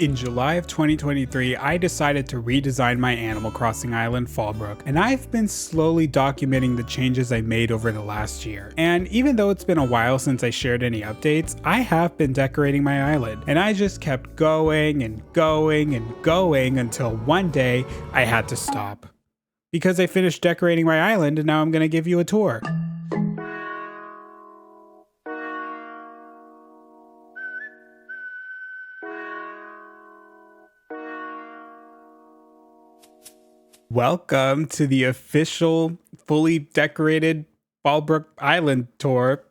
In July of 2023, I decided to redesign my Animal Crossing island, FALLBROOK, and I've been slowly documenting the changes I made over the last year. And even though it's been a while since I shared any updates, I have been decorating my island, and I just kept going and going and going until one day I had to stop. Because I finished decorating my island and now I'm gonna give you a tour. Welcome to the official, fully decorated FALLBROOK Island tour.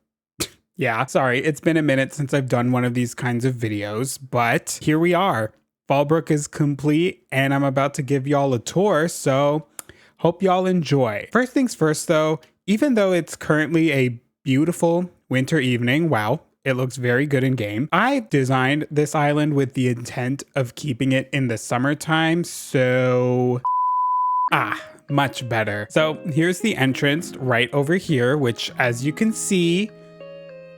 Yeah, sorry, it's been a minute since I've done one of these kinds of videos, but here we are. FALLBROOK is complete, and I'm about to give y'all a tour, so hope y'all enjoy. First things first though, even though it's currently a beautiful winter evening, wow, it looks very good in game. I designed this island with the intent of keeping it in the summertime, so... much better. So here's the entrance right over here, which as you can see,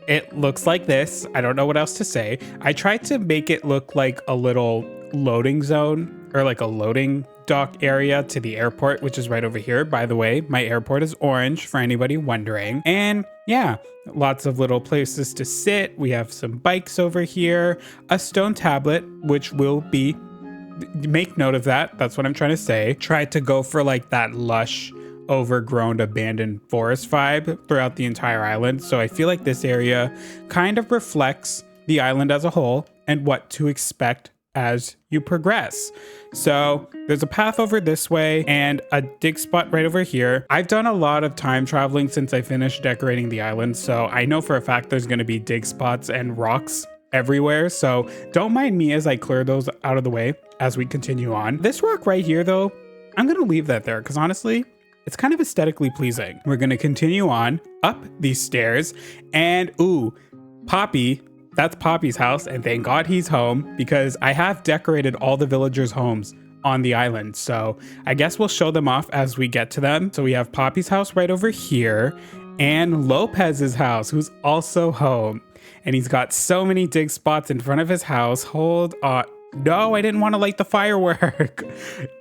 it looks like this. I don't know what else to say. I tried to make it look like a little loading zone or like a loading dock area to the airport, which is right over here. By the way, my airport is orange for anybody wondering. And yeah, lots of little places to sit. We have some bikes over here, a stone tablet, which will be make note of that. That's what I'm trying to say. Tried to go for like that lush, overgrown, abandoned forest vibe throughout the entire island. So I feel like this area kind of reflects the island as a whole and what to expect as you progress. So there's a path over this way and a dig spot right over here. I've done a lot of time traveling since I finished decorating the island, so I know for a fact there's going to be dig spots and rocks everywhere, so don't mind me as I clear those out of the way as we continue on. This rock right here though, I'm gonna leave that there because honestly, it's kind of aesthetically pleasing. We're gonna continue on up these stairs and ooh, Poppy, that's Poppy's house, and thank God he's home because I have decorated all the villagers' homes on the island. So I guess we'll show them off as we get to them. So we have Poppy's house right over here and Lopez's house, who's also home. And he's got so many dig spots in front of his house. Hold on. No, I didn't want to light the firework.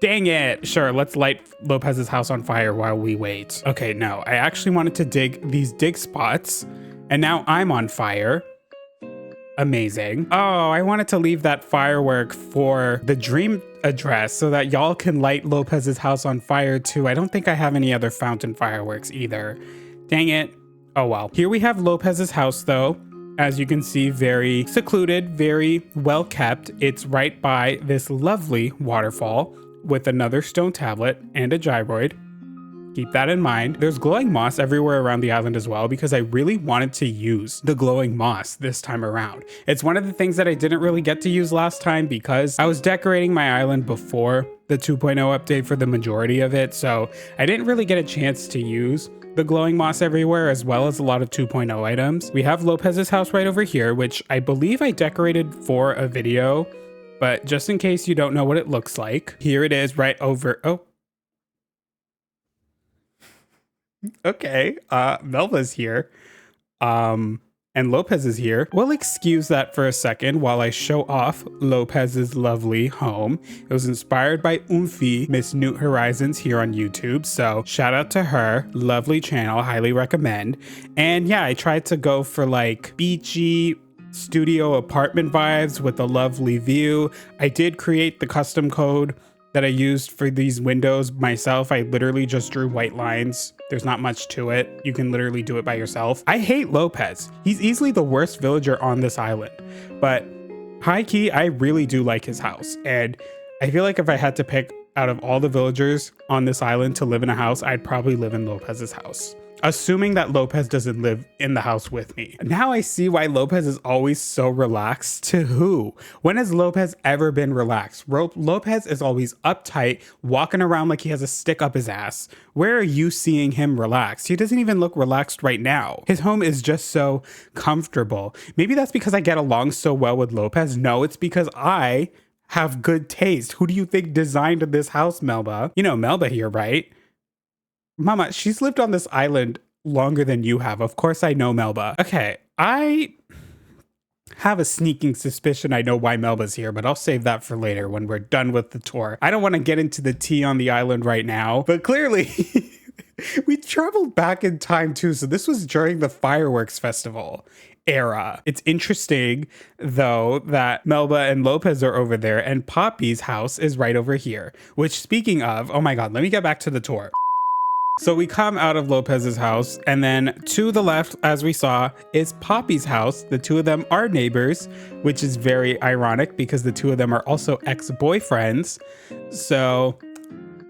Dang it. Sure, let's light Lopez's house on fire while we wait. Okay, no, I actually wanted to dig these dig spots, and now I'm on fire. Amazing. Oh, I wanted to leave that firework for the dream address so that y'all can light Lopez's house on fire too. I don't think I have any other fountain fireworks either. Dang it. Oh well. Here we have Lopez's house though. As you can see, very secluded, very well kept. It's right by this lovely waterfall with another stone tablet and a gyroid. Keep that in mind. There's glowing moss everywhere around the island as well because I really wanted to use the glowing moss this time around. It's one of the things that I didn't really get to use last time because I was decorating my island before the 2.0 update for the majority of it, so I didn't really get a chance to use the glowing moss everywhere, as well as a lot of 2.0 items. We have Lopez's house right over here, which I believe I decorated for a video, but just in case you don't know what it looks like, here it is right over. Oh. Okay, Melva's here. And Lopez is here. We'll excuse that for a second while I show off Lopez's lovely home. It was inspired by Umfi, Miss Newt Horizons here on YouTube. So shout out to her. Lovely channel, highly recommend. And yeah, I tried to go for like beachy studio apartment vibes with a lovely view. I did create the custom code that I used for these windows myself. I literally just drew white lines. There's not much to it. You can literally do it by yourself. I hate Lopez. He's easily the worst villager on this island, but high key, I really do like his house. And I feel like if I had to pick out of all the villagers on this island to live in a house, I'd probably live in Lopez's house. Assuming that Lopez doesn't live in the house with me. Now I see why Lopez is always so relaxed. To who? When has Lopez ever been relaxed? Lopez is always uptight, walking around like he has a stick up his ass. Where are you seeing him relaxed? He doesn't even look relaxed right now. His home is just so comfortable. Maybe that's because I get along so well with Lopez. No, it's because I have good taste. Who do you think designed this house, Melba? You know Melba here, right? Mama, she's lived on this island longer than you have. Of course I know Melba. Okay, have a sneaking suspicion I know why Melba's here, but I'll save that for later when we're done with the tour. I don't want to get into the tea on the island right now, but clearly we traveled back in time too. So this was during the fireworks festival era. It's interesting though that Melba and Lopez are over there and Poppy's house is right over here, which speaking of, oh my God, let me get back to the tour. So we come out of Lopez's house, and then to the left, as we saw, is Poppy's house. The two of them are neighbors, which is very ironic because the two of them are also ex-boyfriends. So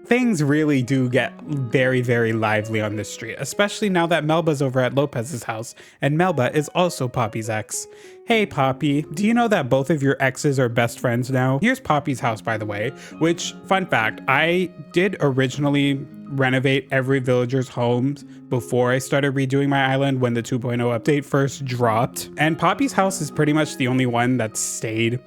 things really do get very, very lively on this street, especially now that Melba's over at Lopez's house, and Melba is also Poppy's ex. Hey Poppy, do you know that both of your exes are best friends now? Here's Poppy's house, by the way, which, fun fact, I did originally renovate every villager's homes before I started redoing my island when the 2.0 update first dropped. And Poppy's house is pretty much the only one that stayed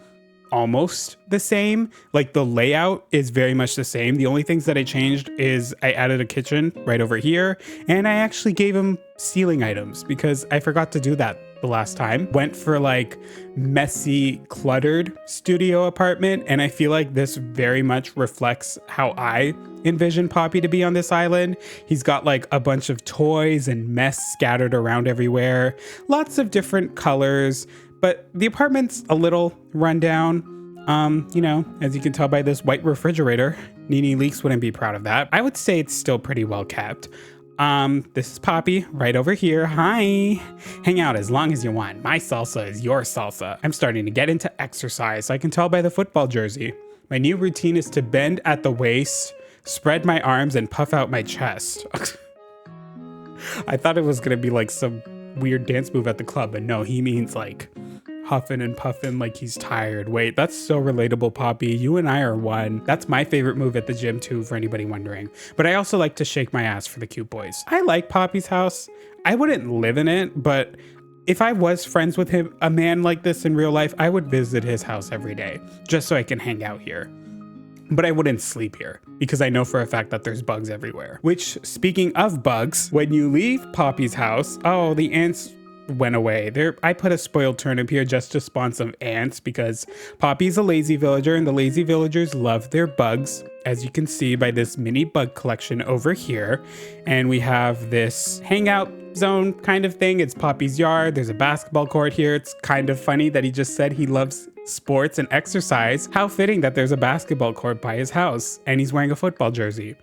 almost the same. Like the layout is very much the same. The only things that I changed is I added a kitchen right over here, and I actually gave him ceiling items because I forgot to do that the last time. Went for like messy, cluttered studio apartment, and I feel like this very much reflects how I envision Poppy to be on this island. He's got like a bunch of toys and mess scattered around everywhere, lots of different colors, but the apartment's a little rundown. You know, as you can tell by this white refrigerator, Nene Leaks wouldn't be proud of that. I would say it's still pretty well kept. This is Poppy right over here. Hi. Hang out as long as you want. My salsa is your salsa. I'm starting to get into exercise. I can tell by the football jersey. My new routine is to bend at the waist, spread my arms, and puff out my chest. I thought it was gonna be like some weird dance move at the club, but no, he means like huffing and puffing like he's tired. Wait, that's so relatable, Poppy. You and I are one. That's my favorite move at the gym too, for anybody wondering. But I also like to shake my ass for the cute boys. I like Poppy's house. I wouldn't live in it, but if I was friends with him, a man like this in real life, I would visit his house every day just so I can hang out here. But I wouldn't sleep here because I know for a fact that there's bugs everywhere. Which, speaking of bugs, when you leave Poppy's house, oh, the ants went away. I put a spoiled turnip here just to spawn some ants because Poppy's a lazy villager and the lazy villagers love their bugs, as you can see by this mini bug collection over here. And we have this hangout zone kind of thing. It's Poppy's yard. There's a basketball court here. It's kind of funny that he just said he loves sports and exercise. How fitting that there's a basketball court by his house and he's wearing a football jersey.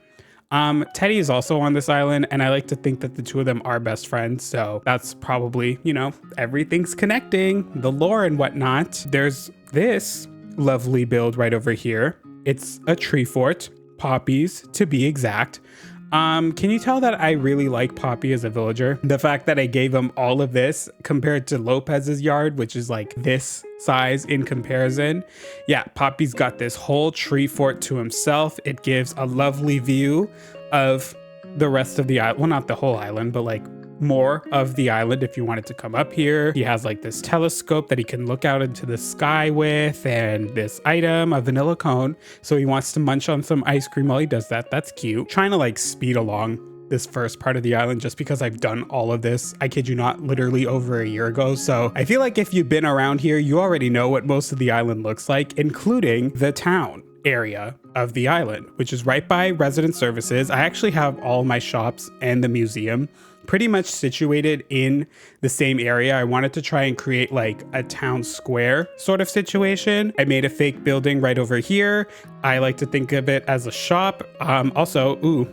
Teddy is also on this island, and I like to think that the two of them are best friends, so that's probably, you know, everything's connecting, the lore and whatnot. There's this lovely build right over here. It's a tree fort, Poppy's to be exact. Can you tell that I really like Poppy as a villager? The fact that I gave him all of this compared to Lopez's yard, which is like this size in comparison. Yeah, Poppy's got this whole tree fort to himself. It gives a lovely view of the rest of the island. Well, not the whole island, but like more of the island if you wanted to come up here. He has like this telescope that he can look out into the sky with, and this item, a vanilla cone. So he wants to munch on some ice cream while he does that. That's cute. Trying to like speed along this first part of the island just because I've done all of this, I kid you not, literally over a year ago. So I feel like if you've been around here, you already know what most of the island looks like, including the town area of the island, which is right by resident services. I actually have all my shops and the museum pretty much situated in the same area. I wanted to try and create like a town square sort of situation. I made a fake building right over here. I like to think of it as a shop. Also, ooh,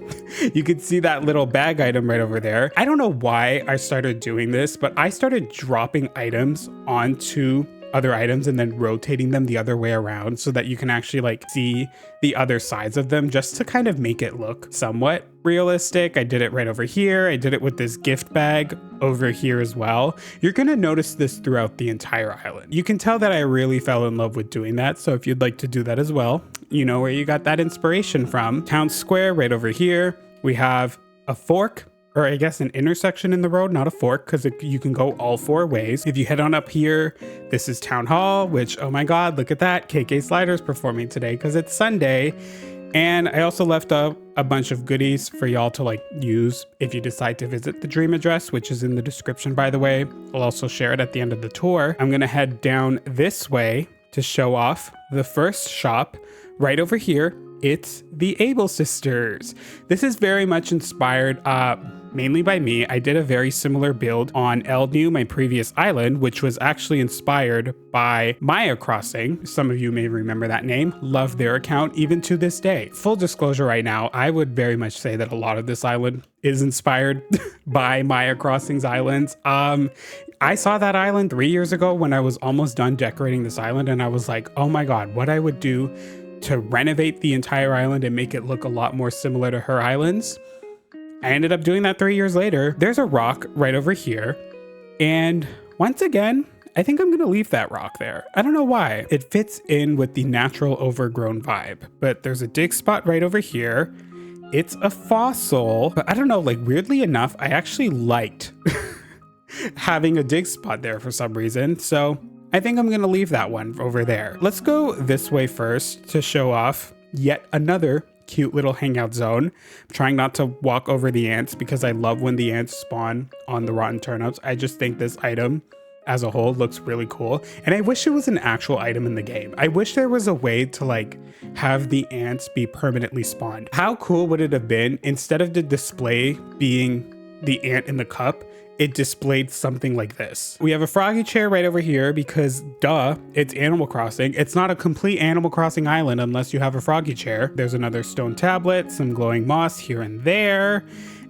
you can see that little bag item right over there. I don't know why I started doing this, but I started dropping items onto other items and then rotating them the other way around so that you can actually like see the other sides of them just to kind of make it look somewhat realistic. I did it right over here. I did it with this gift bag over here as well. You're gonna notice this throughout the entire island. You can tell that I really fell in love with doing that. So if you'd like to do that as well, you know where you got that inspiration from. Town square right over here. We have a fork, or I guess an intersection in the road, not a fork, because you can go all four ways. If you head on up here, this is Town Hall, which, oh my God, look at that. KK Slider's performing today because it's Sunday. And I also left a bunch of goodies for y'all to like use if you decide to visit the dream address, which is in the description, by the way. I'll also share it at the end of the tour. I'm gonna head down this way to show off the first shop right over here. It's the Able Sisters. This is very much inspired mainly by me. I did a very similar build on Elnu, my previous island, which was actually inspired by Maya Crossing. Some of you may remember that name. Love their account even to this day. Full disclosure right now, I would very much say that a lot of this island is inspired by Maya Crossing's islands. I saw that island 3 years ago when I was almost done decorating this island, and I was like, oh my God, what I would do to renovate the entire island and make it look a lot more similar to her islands. I ended up doing that 3 years later. There's a rock right over here. And once again, I think I'm gonna leave that rock there. I don't know why. It fits in with the natural overgrown vibe, but there's a dig spot right over here. It's a fossil, but I don't know, like weirdly enough, I actually liked having a dig spot there for some reason. So I think I'm gonna leave that one over there. Let's go this way first to show off yet another cute little hangout zone. I'm trying not to walk over the ants because I love when the ants spawn on the rotten turnips. I just think this item as a whole looks really cool. And I wish it was an actual item in the game. I wish there was a way to like have the ants be permanently spawned. How cool would it have been instead of the display being the ant in the cup, it displayed something like this. We have a froggy chair right over here because duh, it's Animal Crossing. It's not a complete Animal Crossing island unless you have a froggy chair. There's another stone tablet, some glowing moss here and there.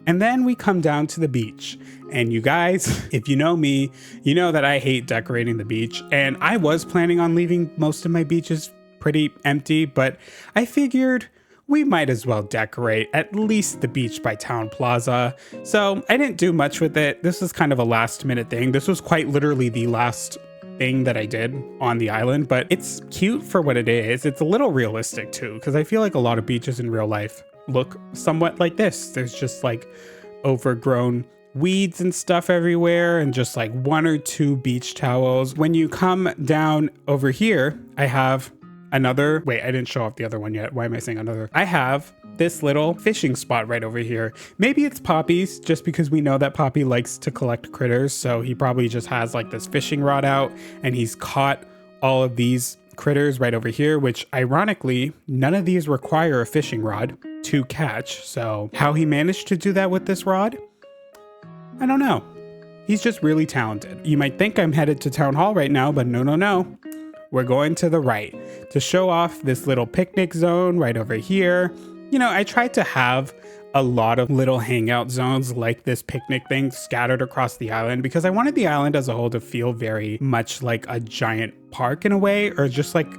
And then we come down to the beach. And you guys, if you know me, you know that I hate decorating the beach. And I was planning on leaving most of my beaches pretty empty, but I figured we might as well decorate at least the beach by Town Plaza. So I didn't do much with it. This was kind of a last minute thing. This was quite literally the last thing that I did on the island, but it's cute for what it is. It's a little realistic too, because I feel like a lot of beaches in real life look somewhat like this. There's just like overgrown weeds and stuff everywhere and just like one or two beach towels. When you come down over here, I have another, wait, I didn't show off the other one yet. Why am I saying another? I have this little fishing spot right over here. Maybe it's Poppy's just because we know that Poppy likes to collect critters. So he probably just has like this fishing rod out and he's caught all of these critters right over here, which ironically, none of these require a fishing rod to catch. So how he managed to do that with this rod, I don't know. He's just really talented. You might think I'm headed to Town Hall right now, but no. We're going to the right to show off this little picnic zone right over here. You know, I tried to have a lot of little hangout zones like this picnic thing scattered across the island because I wanted the island as a whole to feel very much like a giant park in a way, or just like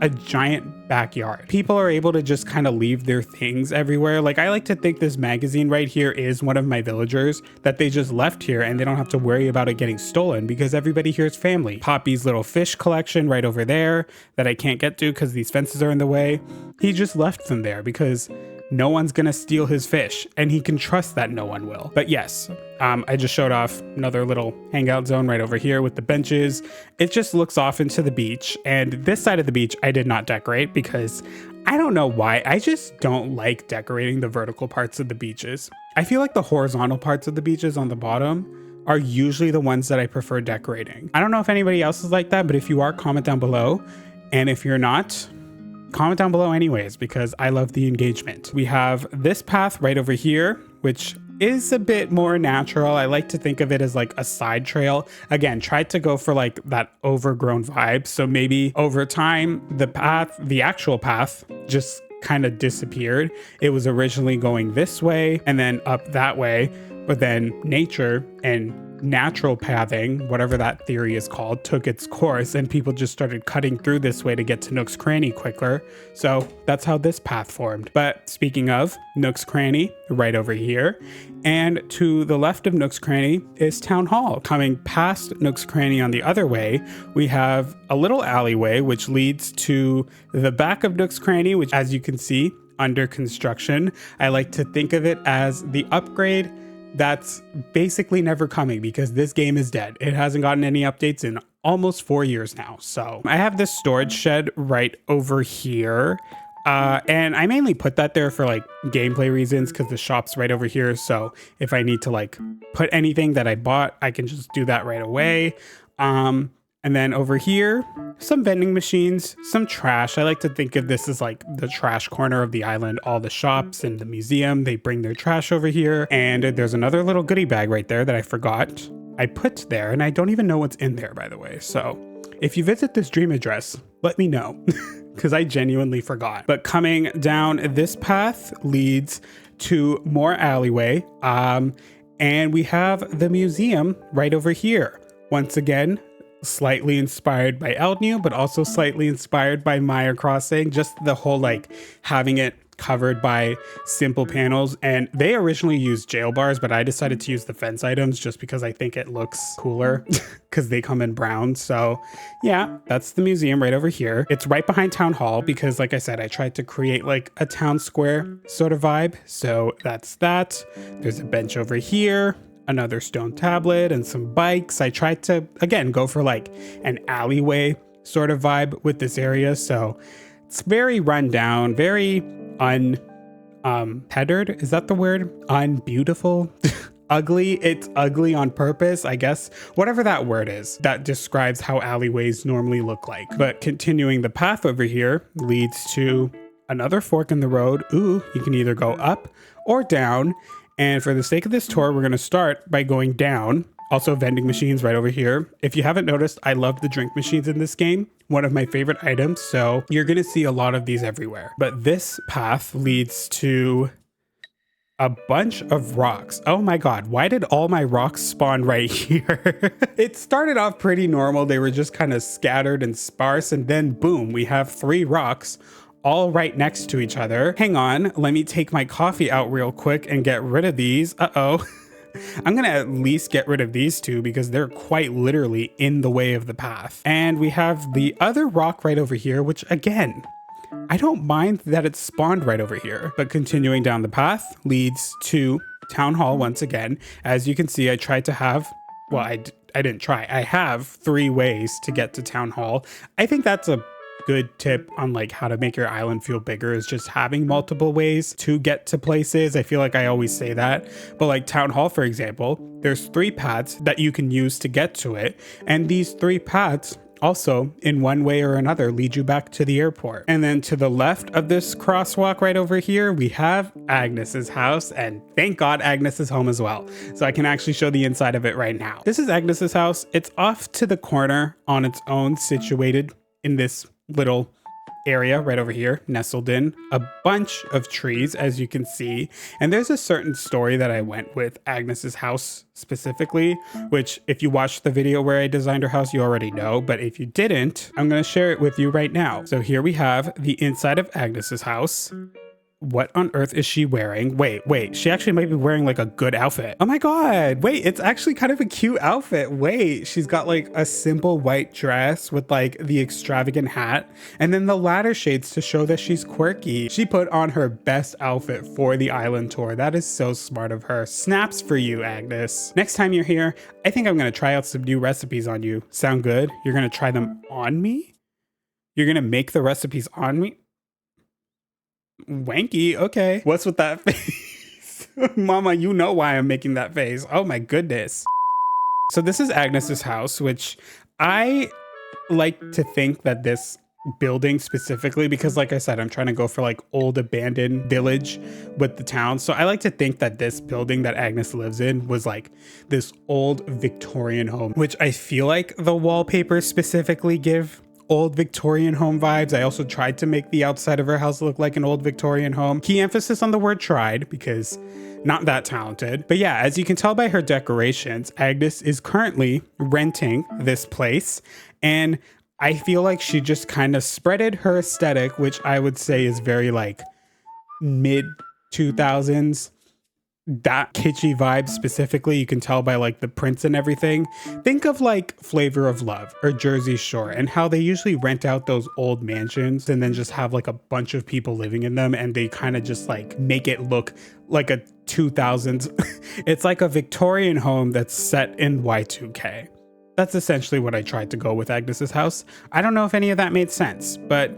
a giant backyard. People are able to just kind of leave their things everywhere. Like I like to think this magazine right here is one of my villagers that they just left here and they don't have to worry about it getting stolen because everybody here is family. Poppy's little fish collection right over there that I can't get to because these fences are in the way. He just left them there because no one's gonna steal his fish and he can trust that no one will. But yes, I just showed off another little hangout zone right over here with the benches. It just looks off into the beach, and this side of the beach I did not decorate because I don't know why. I just don't like decorating the vertical parts of the beaches. I feel like the horizontal parts of the beaches on the bottom are usually the ones that I prefer decorating. I don't know if anybody else is like that, but if you are, comment down below. And if you're not, comment down below anyways, because I love the engagement. We have this path right over here, which is a bit more natural. I like to think of it as like a side trail. Again, tried to go for like that overgrown vibe. So maybe over time, the actual path just kind of disappeared. It was originally going this way and then up that way, but then nature and natural pathing, whatever that theory is called, took its course and people just started cutting through this way to get to Nook's Cranny quicker. So that's how this path formed. But speaking of Nook's Cranny, right over here, and to the left of Nook's Cranny is Town Hall. Coming past Nook's Cranny on the other way, we have a little alleyway which leads to the back of Nook's Cranny, which as you can see, under construction. I like to think of it as the upgrade that's basically never coming because this game is dead. It hasn't gotten any updates in almost 4 years now. So I have this storage shed right over here. And I mainly put that there for like gameplay reasons because the shop's right over here. So if I need to like put anything that I bought, I can just do that right away. And then over here, some vending machines, some trash. I like to think of this as like the trash corner of the island. All the shops and the museum, they bring their trash over here. And there's another little goodie bag right there that I forgot I put there. And I don't even know what's in there, by the way. So if you visit this dream address, let me know because I genuinely forgot. But coming down this path leads to more alleyway. And we have the museum right over here. Once again, slightly inspired by Elnu, but also slightly inspired by Maya Crossing. Just the whole like having it covered by simple panels. And they originally used jail bars, but I decided to use the fence items just because I think it looks cooler because they come in brown. So yeah, that's the museum right over here. It's right behind town hall because like I said, I tried to create like a town square sort of vibe. So that's that. There's a bench over here, another stone tablet and some bikes. I tried to, again, go for like an alleyway sort of vibe with this area. So it's very run down, very untethered. Is that the word? Unbeautiful? Ugly. It's ugly on purpose, I guess. Whatever that word is that describes how alleyways normally look like. But continuing the path over here leads to another fork in the road. Ooh, you can either go up or down. And for the sake of this tour, we're going to start by going down. Also vending machines right over here. If you haven't noticed, I love the drink machines in this game. One of my favorite items. So you're going to see a lot of these everywhere. But this path leads to a bunch of rocks. Oh my God, why did all my rocks spawn right here? It started off pretty normal. They were just kind of scattered and sparse. And then boom, we have 3 rocks all right next to each other. Hang on, let me take my coffee out real quick and get rid of these. Uh-oh. I'm gonna at least get rid of these 2 because they're quite literally in the way of the path. And we have the other rock right over here, which again, I don't mind that it's spawned right over here. But continuing down the path leads to town hall once again. As you can see, I tried to have, well, I didn't try. I have 3 ways to get to town hall. I think that's a good tip on like how to make your island feel bigger is just having multiple ways to get to places. I feel like I always say that, but like town hall, for example, there's 3 paths that you can use to get to it. And these 3 paths also in one way or another lead you back to the airport. And then to the left of this crosswalk right over here, we have Agnes's house, and thank God Agnes is home as well. So I can actually show the inside of it right now. This is Agnes's house. It's off to the corner on its own, situated in this little area right over here, nestled in a bunch of trees, as you can see. And there's a certain story that I went with Agnes's house specifically, which if you watched the video where I designed her house, you already know. But if you didn't, I'm going to share it with you right now. So here we have the inside of Agnes's house. What on earth is she wearing? Wait, she actually might be wearing like a good outfit. Oh my God, wait, it's actually kind of a cute outfit. Wait, she's got like a simple white dress with like the extravagant hat and then the ladder shades to show that she's quirky. She put on her best outfit for the island tour. That is so smart of her. Snaps for you, Agnes. Next time you're here, I think I'm gonna try out some new recipes on you. Sound good? You're gonna try them on me? You're gonna make the recipes on me? Wanky, okay. What's with that face? Mama, you know why I'm making that face. Oh my goodness. So this is Agnes's house, which I like to think that this building specifically, because like I said, I'm trying to go for like old abandoned village with the town. So I like to think that this building that Agnes lives in was like this old Victorian home, which I feel like the wallpapers specifically give old Victorian home vibes. I also tried to make the outside of her house look like an old Victorian home. Key emphasis on the word tried because not that talented. But yeah, as you can tell by her decorations, Agnes is currently renting this place. And I feel like she just kind of spreaded her aesthetic, which I would say is very like mid 2000s. That kitschy vibe specifically, you can tell by like the prints and everything. Think of like Flavor of Love or Jersey Shore and how they usually rent out those old mansions and then just have like a bunch of people living in them and they kind of just like make it look like a 2000s. It's like a Victorian home that's set in Y2K. That's essentially what I tried to go with Agnes's house. I don't know if any of that made sense, but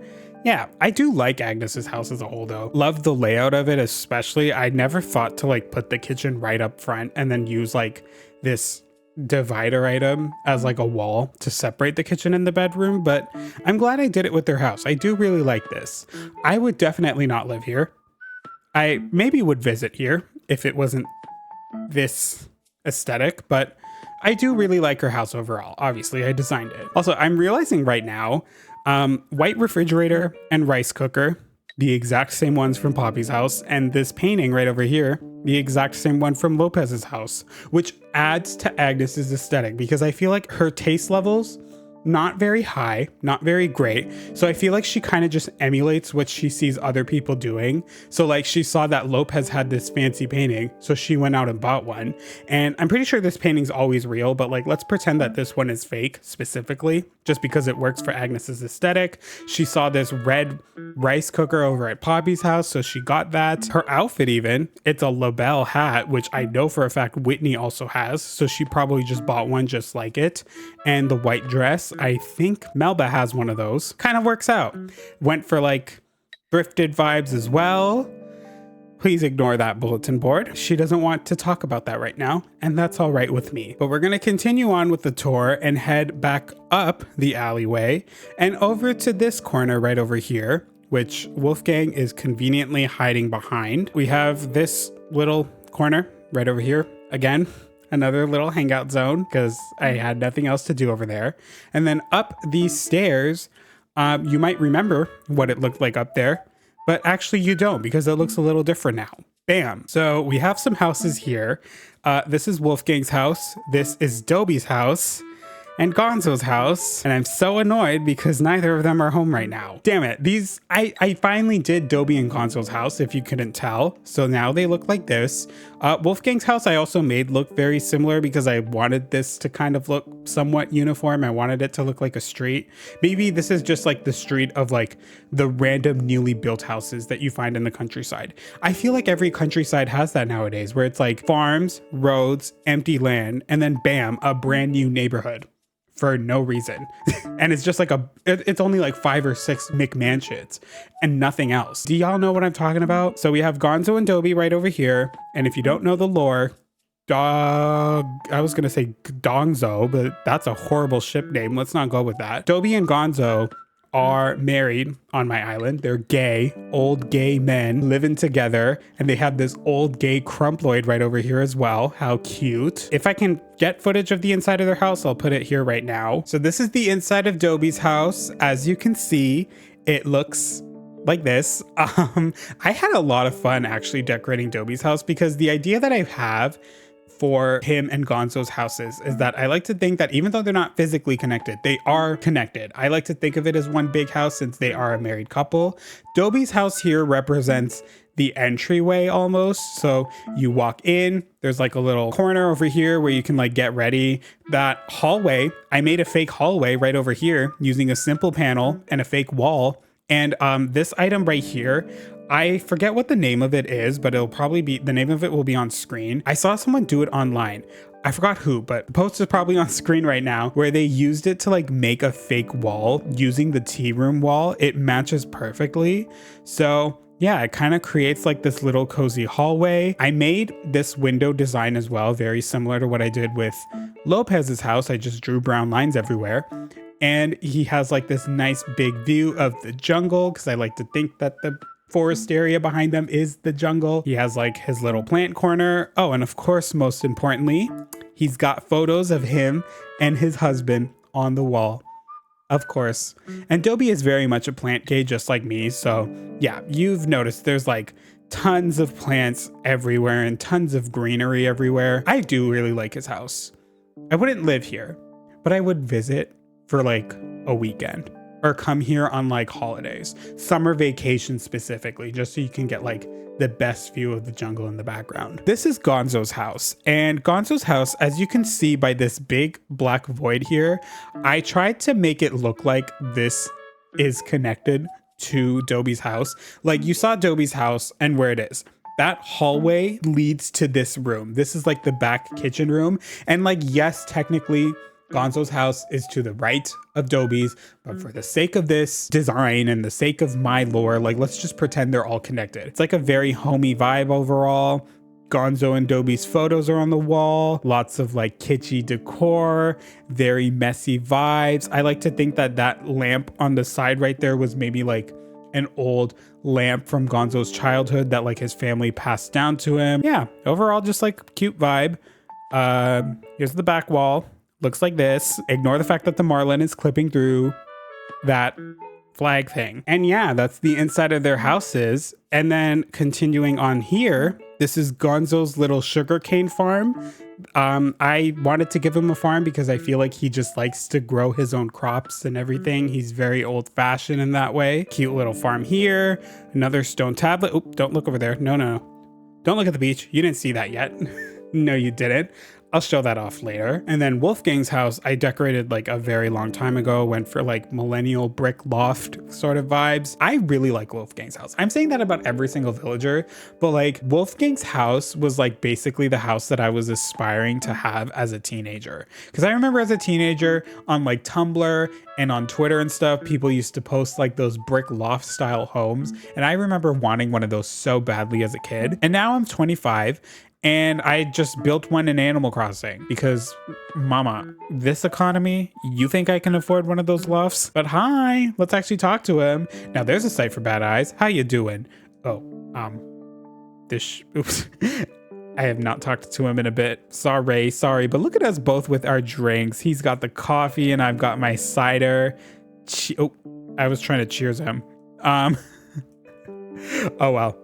Yeah, I do like Agnes's house as a whole though. Love the layout of it, especially. I never thought to like put the kitchen right up front and then use like this divider item as like a wall to separate the kitchen and the bedroom, but I'm glad I did it with their house. I do really like this. I would definitely not live here. I maybe would visit here if it wasn't this aesthetic, but I do really like her house overall. Obviously, I designed it. Also, I'm realizing right now, white refrigerator and rice cooker, the exact same ones from Poppy's house, and this painting right over here, the exact same one from Lopez's house, which adds to Agnes's aesthetic because I feel like her taste levels, not very high, not very great. So I feel like she kind of just emulates what she sees other people doing. So like she saw that Lopez had this fancy painting, so she went out and bought one. And I'm pretty sure this painting's always real, but like let's pretend that this one is fake specifically, just because it works for Agnes's aesthetic. She saw this red rice cooker over at Poppy's house, so she got that. Her outfit even, it's a label hat, which I know for a fact Whitney also has, so she probably just bought one just like it. And the white dress, I think Melba has one of those. Kind of works out. Went for like thrifted vibes as well. Please ignore that bulletin board. She doesn't want to talk about that right now, and that's all right with me. But we're gonna continue on with the tour and head back up the alleyway and over to this corner right over here, which Wolfgang is conveniently hiding behind. We have this little corner right over here. Again, another little hangout zone because I had nothing else to do over there. And then up these stairs, you might remember what it looked like up there, but actually you don't because it looks a little different now. Bam. So we have some houses here. This is Wolfgang's house. This is Dobie's house and Gonzo's house. And I'm so annoyed because neither of them are home right now. Damn it. These, I finally did Dobie and Gonzo's house, if you couldn't tell. So now they look like this. Wolfgang's house I also made look very similar because I wanted this to kind of look somewhat uniform. I wanted it to look like a street. Maybe this is just like the street of like the random newly built houses that you find in the countryside. I feel like every countryside has that nowadays, where it's like farms, roads, empty land, and then bam, a brand new neighborhood for no reason. And it's just like it's only like 5 or 6 McMansions and nothing else. Do y'all know what I'm talking about? So we have Gonzo and Dobie right over here. And if you don't know the lore, I was gonna say Dongzo, but that's a horrible ship name. Let's not go with that. Dobie and Gonzo are married on my island. They're gay, old gay men living together, and they have this old gay crumploid right over here as well. How cute. If I can get footage of the inside of their house, I'll put it here right now. So this is the inside of Dobie's house. As you can see, it looks like this. I had a lot of fun actually decorating Dobie's house because the idea that I have for him and Gonzo's houses is that I like to think that even though they're not physically connected, they are connected. I like to think of it as one big house since they are a married couple. Dobie's house here represents the entryway almost. So you walk in, there's like a little corner over here where you can like get ready. That hallway, I made a fake hallway right over here using a simple panel and a fake wall. And this item right here, I forget what the name of it is, but it'll probably be, the name of it will be on screen. I saw someone do it online. I forgot who, but the post is probably on screen right now, where they used it to like make a fake wall using the tea room wall. It matches perfectly. So yeah, it kind of creates like this little cozy hallway. I made this window design as well, very similar to what I did with Lopez's house. I just drew brown lines everywhere. And he has like this nice big view of the jungle because I like to think that the forest area behind them is the jungle. He has like his little plant corner. Oh, and of course, most importantly, he's got photos of him and his husband on the wall. Of course. And Dobie is very much a plant gay, just like me. So yeah, you've noticed there's like tons of plants everywhere and tons of greenery everywhere. I do really like his house. I wouldn't live here, but I would visit for like a weekend or come here on like holidays, summer vacation specifically, just so you can get like the best view of the jungle in the background. This is Gonzo's house, and Gonzo's house, as you can see by this big black void here, I tried to make it look like this is connected to Dobie's house. Like you saw Dobie's house and where it is. That hallway leads to this room. This is like the back kitchen room. And like, yes, technically Gonzo's house is to the right of Dobby's, but for the sake of this design and the sake of my lore, like let's just pretend they're all connected. It's like a very homey vibe overall. Gonzo and Dobby's photos are on the wall, lots of like kitschy decor, very messy vibes. I like to think that that lamp on the side right there was maybe like an old lamp from Gonzo's childhood that like his family passed down to him. Yeah, overall just like cute vibe. Here's the back wall. Looks like this. Ignore the fact that the marlin is clipping through that flag thing. And yeah, that's the inside of their houses. And then continuing on here, this is Gonzo's little sugarcane farm. I wanted to give him a farm because I feel like he just likes to grow his own crops and everything. He's very old fashioned in that way. Cute little farm here. Another stone tablet. Oop, don't look over there. No, no, no. Don't look at the beach. You didn't see that yet. No, you didn't. I'll show that off later. And then Wolfgang's house, I decorated like a very long time ago, went for like millennial brick loft sort of vibes. I really like Wolfgang's house. I'm saying that about every single villager, but like Wolfgang's house was like basically the house that I was aspiring to have as a teenager. Because I remember as a teenager on like Tumblr and on Twitter and stuff, people used to post like those brick loft style homes. And I remember wanting one of those so badly as a kid. And now I'm 25 and I just built one in Animal Crossing because, mama, this economy, you think I can afford one of those lofts? But hi, let's actually talk to him. Now there's a sight for bad eyes. How you doing? Oh, oops. I have not talked to him in a bit. Sorry, but look at us both with our drinks. He's got the coffee and I've got my cider. Oh, I was trying to cheers him. Oh well.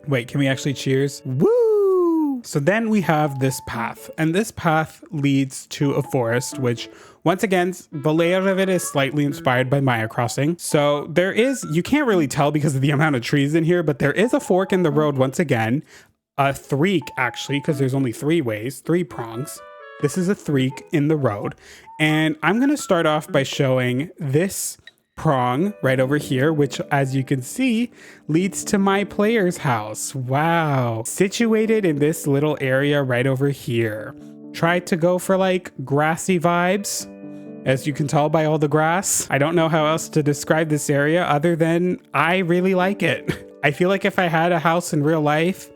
Wait, can we actually cheers? Woo! So then we have this path, and this path leads to a forest, which once again, the layout of it is slightly inspired by Maya Crossing. So there is, you can't really tell because of the amount of trees in here, but there is a fork in the road once again, a threek actually, because there's only 3 ways, 3 prongs. This is a threek in the road. And I'm gonna start off by showing this prong right over here, which as you can see leads to my player's house. Wow, situated in this little area right over here. Tried to go for like grassy vibes, as you can tell by all the grass. I don't know how else to describe this area other than I really like it. I feel like if I had a house in real life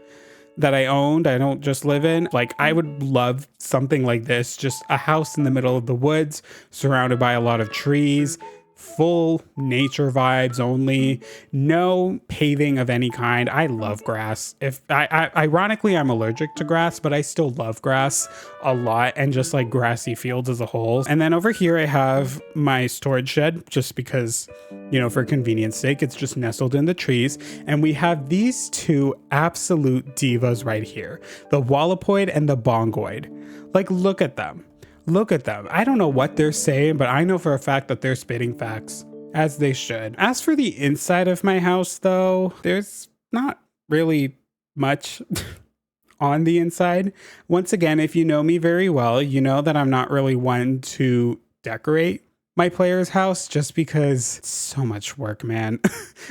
that I owned, I don't just live in, like I would love something like this, just a house in the middle of the woods surrounded by a lot of trees, full nature vibes only, no paving of any kind. I love grass. Ironically, I'm allergic to grass, but I still love grass a lot and just like grassy fields as a whole. And then over here, I have my storage shed just because, you know, for convenience sake, it's just nestled in the trees. And we have these 2 absolute divas right here, the Wallopoid and the Bongoid. Like, look at them. Look at them. I don't know what they're saying, but I know for a fact that they're spitting facts, as they should. As for the inside of my house, though, there's not really much on the inside. Once again, if you know me very well, you know that I'm not really one to decorate my player's house just because it's so much work, man.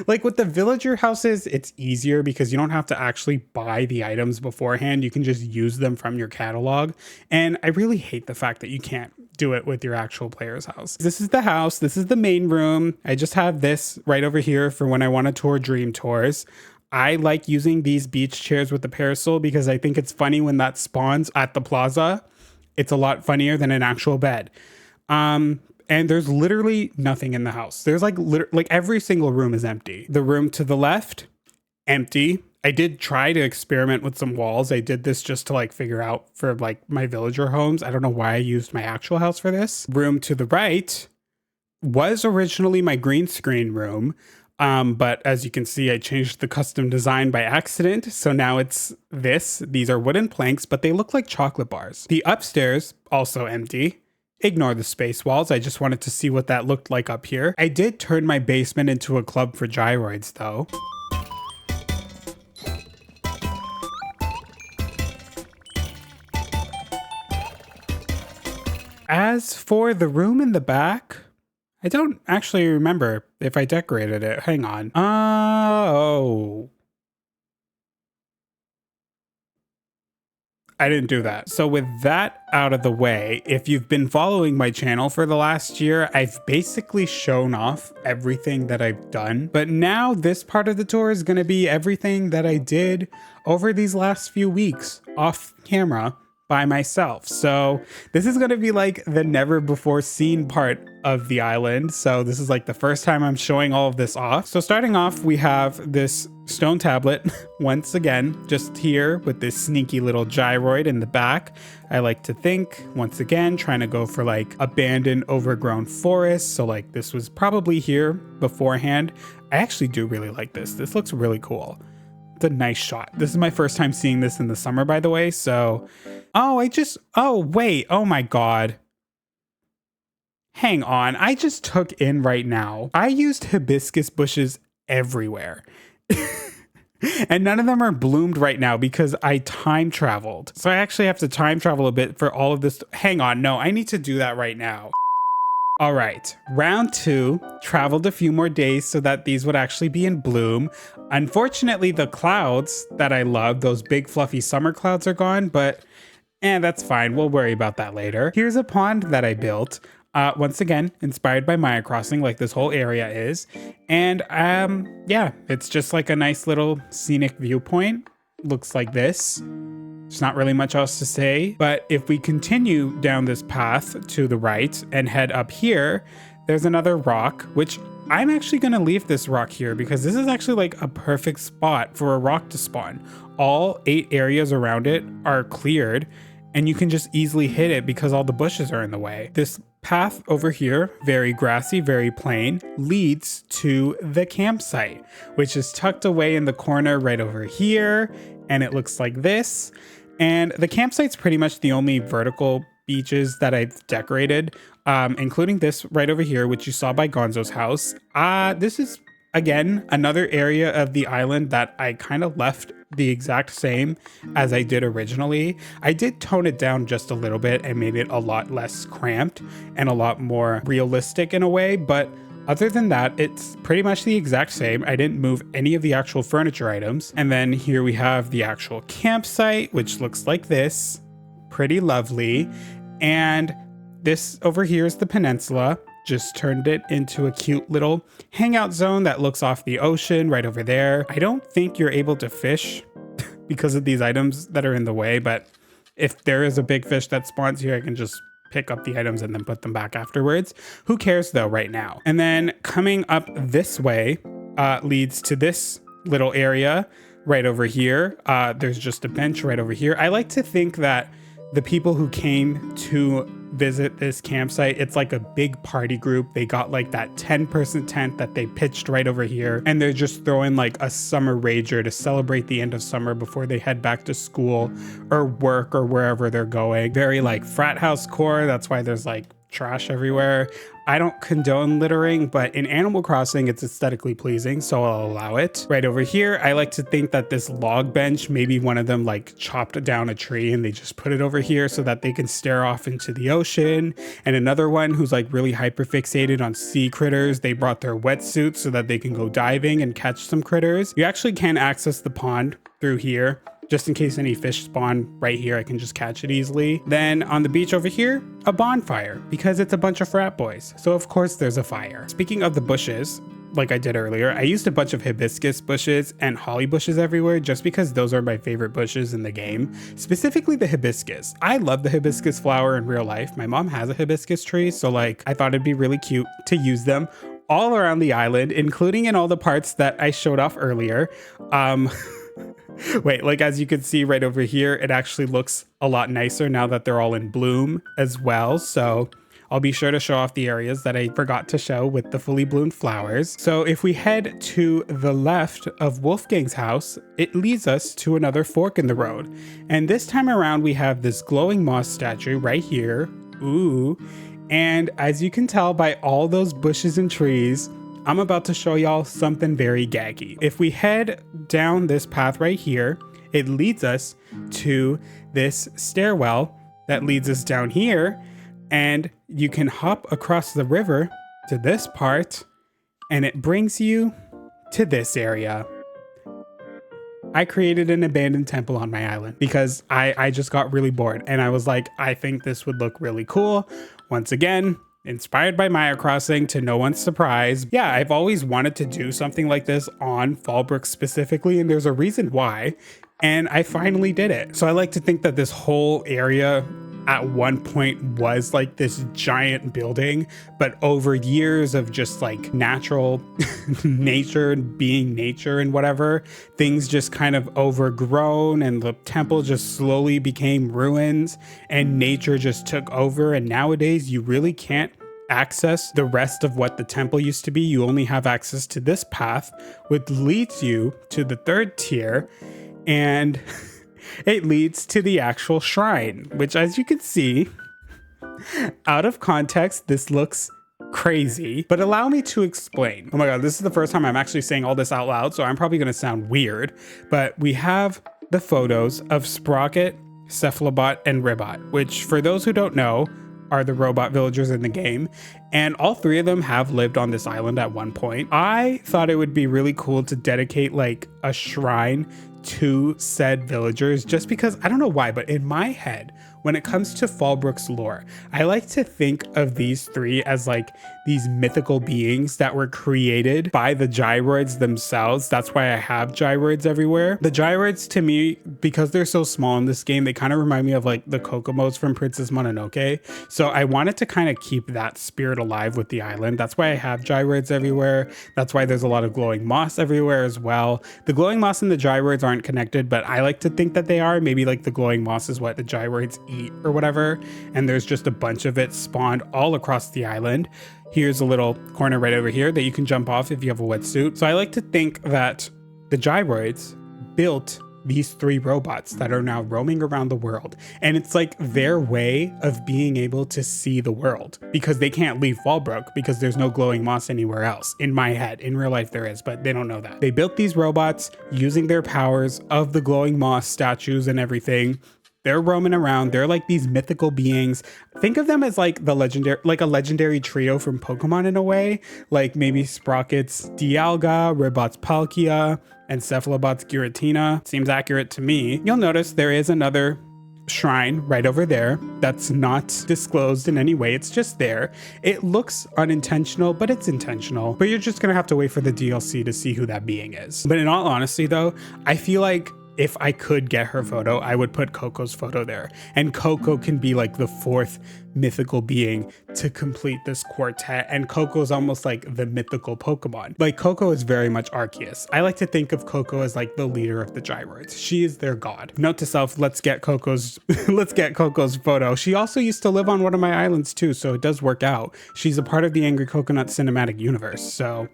Like with the villager houses, it's easier because you don't have to actually buy the items beforehand. You can just use them from your catalog. And I really hate the fact that you can't do it with your actual player's house. This is the house. This is the main room. I just have this right over here for when I want to tour dream tours. I like using these beach chairs with the parasol because I think it's funny when that spawns at the plaza. It's a lot funnier than an actual bed. And there's literally nothing in the house. There's like every single room is empty. The room to the left, empty. I did try to experiment with some walls. I did this just to like figure out for like my villager homes. I don't know why I used my actual house for this. Room to the right was originally my green screen room. But as you can see, I changed the custom design by accident. So now it's this. These are wooden planks, but they look like chocolate bars. The upstairs, also empty. Ignore the space walls. I just wanted to see what that looked like up here. I did turn my basement into a club for gyroids though. As for the room in the back, I don't actually remember if I decorated it. Hang on. Oh. I didn't do that. So with that out of the way, if you've been following my channel for the last year, I've basically shown off everything that I've done. But now this part of the tour is going to be everything that I did over these last few weeks off camera by myself. So this is going to be like the never before seen part of the island. So this is like the first time I'm showing all of this off. So starting off, we have this stone tablet once again, just here with this sneaky little gyroid in the back. I like to think, once again, trying to go for like abandoned overgrown forest. So like this was probably here beforehand. I actually do really like this. This looks really cool. It's a nice shot. This is my first time seeing this in the summer, by the way. So, oh, wait. Oh my God. Hang on. I just took in right now. I used hibiscus bushes everywhere. And none of them are bloomed right now because I time traveled. So I actually have to time travel a bit for all of this. Hang on. No, I need to do that right now. All right, round 2, traveled a few more days so that these would actually be in bloom. Unfortunately, the clouds that I love, those big fluffy summer clouds are gone, but that's fine. We'll worry about that later. Here's a pond that I built. Once again, inspired by Maya Crossing, like this whole area is. And yeah, it's just like a nice little scenic viewpoint. Looks like this. There's not really much else to say, but if we continue down this path to the right and head up here, there's another rock, which I'm actually going to leave this rock here because this is actually like a perfect spot for a rock to spawn. All 8 areas around it are cleared and you can just easily hit it because all the bushes are in the way. This path over here, very grassy, very plain, leads to the campsite, which is tucked away in the corner right over here. And it looks like this. And the campsite's pretty much the only vertical beaches that I've decorated, including this right over here, which you saw by Gonzo's house. This is, again, another area of the island that I kind of left the exact same as I did originally. I did tone it down just a little bit and made it a lot less cramped and a lot more realistic in a way, but other than that, it's pretty much the exact same. I didn't move any of the actual furniture items. And then here we have the actual campsite, which looks like this. Pretty lovely. And this over here is the peninsula. Just turned it into a cute little hangout zone that looks off the ocean right over there. I don't think you're able to fish because of these items that are in the way, but if there is a big fish that spawns here, I can just pick up the items and then put them back afterwards. Who cares though right now? And then coming up this way leads to this little area right over here. There's just a bench right over here. I like to think that the people who came to visit this campsite, it's like a big party group. They got like that 10-person tent that they pitched right over here, and they're just throwing like a summer rager to celebrate the end of summer before they head back to school or work or wherever they're going. Very like frat house core. That's why there's like trash everywhere. I don't condone littering, but in Animal Crossing, it's aesthetically pleasing, so I'll allow it. Right over here, I like to think that this log bench, maybe one of them like chopped down a tree and they just put it over here so that they can stare off into the ocean. And another one who's like really hyper fixated on sea critters. They brought their wetsuits so that they can go diving and catch some critters. You actually can access the pond through here. Just in case any fish spawn right here, I can just catch it easily. Then on the beach over here, a bonfire, because it's a bunch of frat boys. So of course there's a fire. Speaking of the bushes, like I did earlier, I used a bunch of hibiscus bushes and holly bushes everywhere just because those are my favorite bushes in the game. Specifically the hibiscus. I love the hibiscus flower in real life. My mom has a hibiscus tree, so like I thought it'd be really cute to use them all around the island, including in all the parts that I showed off earlier. Wait, like as you can see right over here, it actually looks a lot nicer now that they're all in bloom as well. So I'll be sure to show off the areas that I forgot to show with the fully bloomed flowers. So if we head to the left of Wolfgang's house, it leads us to another fork in the road. And this time around, we have this glowing moss statue right here. Ooh. And as you can tell by all those bushes and trees, I'm about to show y'all something very gaggy. If we head down this path right here, it leads us to this stairwell that leads us down here, and you can hop across the river to this part, and it brings you to this area. I created an abandoned temple on my island because I just got really bored and I was like, I think this would look really cool. Once again, inspired by Maya Crossing to no one's surprise. Yeah, I've always wanted to do something like this on FALLBROOK specifically, and there's a reason why, and I finally did it. So I like to think that this whole area at one point was like this giant building, but over years of just like natural nature and being nature and whatever, things just kind of overgrown and the temple just slowly became ruins and nature just took over. And nowadays you really can't access the rest of what the temple used to be. You only have access to this path, which leads you to the third tier, and it leads to the actual shrine, which, as you can see, out of context, this looks crazy, but allow me to explain. Oh my god, this is the first time I'm actually saying all this out loud, so I'm probably going to sound weird, but we have the photos of Sprocket, Cephalobot, and Ribbot, which, for those who don't know, are the robot villagers in the game, and all three of them have lived on this island at one point. I thought it would be really cool to dedicate like a shrine to said villagers, just because I don't know why, but in my head, when it comes to FALLBROOK's lore, I like to think of these three as like these mythical beings that were created by the gyroids themselves. That's why I have gyroids everywhere. The gyroids, to me, because they're so small in this game, they kind of remind me of like the Kokomos from Princess Mononoke. So I wanted to kind of keep that spirit alive with the island. That's why I have gyroids everywhere. That's why there's a lot of glowing moss everywhere as well. The glowing moss and the gyroids aren't connected, but I like to think that they are. Maybe like the glowing moss is what the gyroids eat or whatever, and there's just a bunch of it spawned all across the island. Here's a little corner right over here that you can jump off if you have a wetsuit. So I like to think that the gyroids built these three robots that are now roaming around the world, and it's like their way of being able to see the world, because they can't leave FALLBROOK because there's no glowing moss anywhere else. In my head, in real life there is, but they don't know that. They built these robots using their powers of the glowing moss statues and everything. They're roaming around. They're like these mythical beings. Think of them as like the legendary, like a legendary trio from Pokemon in a way, like maybe Sprocket's Dialga, Ribbot's Palkia, and Cephalobot's Giratina. Seems accurate to me. You'll notice there is another shrine right over there that's not disclosed in any way. It's just there. It looks unintentional, but it's intentional. But you're just gonna have to wait for the DLC to see who that being is. But in all honesty though, I feel like if I could get her photo, I would put Coco's photo there. And Coco can be like the fourth mythical being to complete this quartet. And Coco's almost like the mythical Pokemon. Like Coco is very much Arceus. I like to think of Coco as like the leader of the gyroids. She is their god. Note to self, let's get Coco's photo. She also used to live on one of my islands too, so it does work out. She's a part of the Angry Coconut cinematic universe. So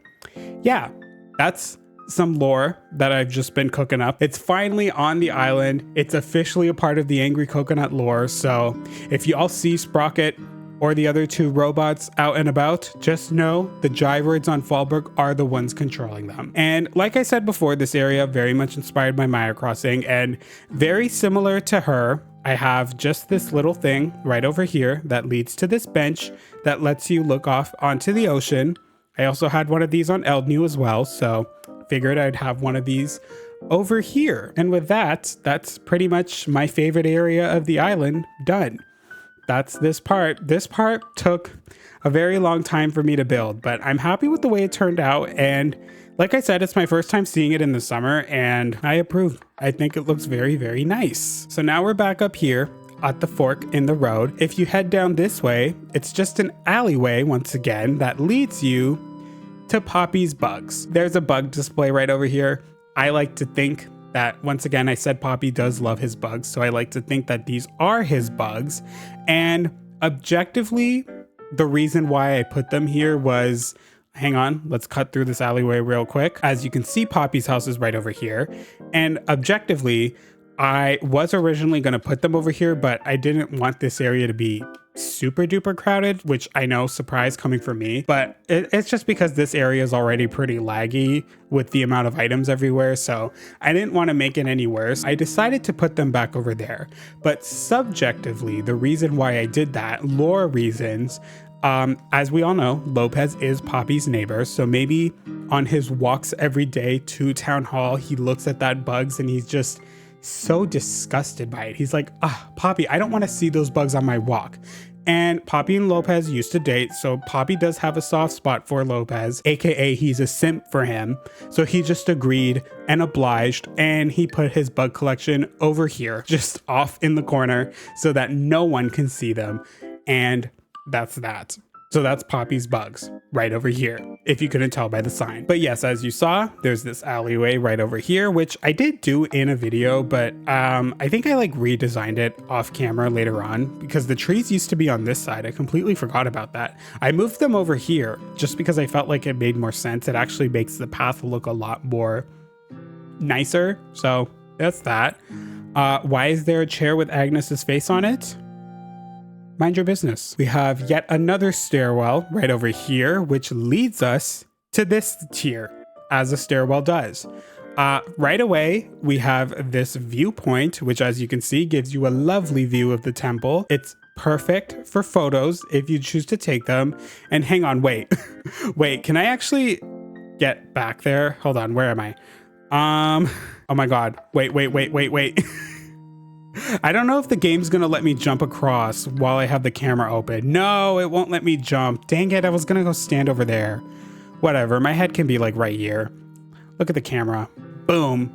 yeah, that's some lore that I've just been cooking up. It's finally on the island. It's officially a part of the Angry Coconut lore. So if you all see Sprocket or the other two robots out and about, just know the gyroids on FALLBROOK are the ones controlling them. And like I said before, this area very much inspired by Maya Crossing, and very similar to her, I have just this little thing right over here that leads to this bench that lets you look off onto the ocean. I also had one of these on Eldnew as well, so figured I'd have one of these over here. And with that, that's pretty much my favorite area of the island done. That's this part. This part took a very long time for me to build, but I'm happy with the way it turned out. And like I said, it's my first time seeing it in the summer, and I approve. I think it looks very, very nice. So now we're back up here at the fork in the road. If you head down this way, it's just an alleyway once again that leads you to Poppy's bugs. There's a bug display right over here. I like to think that, once again, I said Poppy does love his bugs, so I like to think that these are his bugs. And objectively, the reason why I put them here was, hang on, let's cut through this alleyway real quick. As you can see, Poppy's house is right over here. And objectively, I was originally going to put them over here, but I didn't want this area to be super duper crowded, which I know, surprise coming from me, but it's just because this area is already pretty laggy with the amount of items everywhere, so I didn't want to make it any worse. I decided to put them back over there, but subjectively, the reason why I did that, lore reasons, As we all know, Lopez is Poppy's neighbor, so maybe on his walks every day to town hall, he looks at that bugs and he's just so disgusted by it. He's like, Poppy, I don't want to see those bugs on my walk. And Poppy and Lopez used to date, so Poppy does have a soft spot for Lopez, aka he's a simp for him. So he just agreed and obliged, and he put his bug collection over here, just off in the corner so that no one can see them. And that's that. So that's Poppy's bugs right over here, if you couldn't tell by the sign. But yes, as you saw, there's this alleyway right over here, which I did do in a video, but I think I like redesigned it off camera later on because the trees used to be on this side. I completely forgot about that. I moved them over here just because I felt like it made more sense. It actually makes the path look a lot more nicer. So that's that. Why is there a chair with Agnes's face on it? Mind your business. We have yet another stairwell right over here, which leads us to this tier, as a stairwell does. Right away, we have this viewpoint, which as you can see, gives you a lovely view of the temple. It's perfect for photos if you choose to take them. And hang on, wait. Wait, can I actually get back there? Hold on, where am I? Oh my God. Wait. I don't know if the game's gonna let me jump across while I have the camera open. No, it won't let me jump. Dang it, I was gonna go stand over there. Whatever, my head can be like right here. Look at the camera. Boom.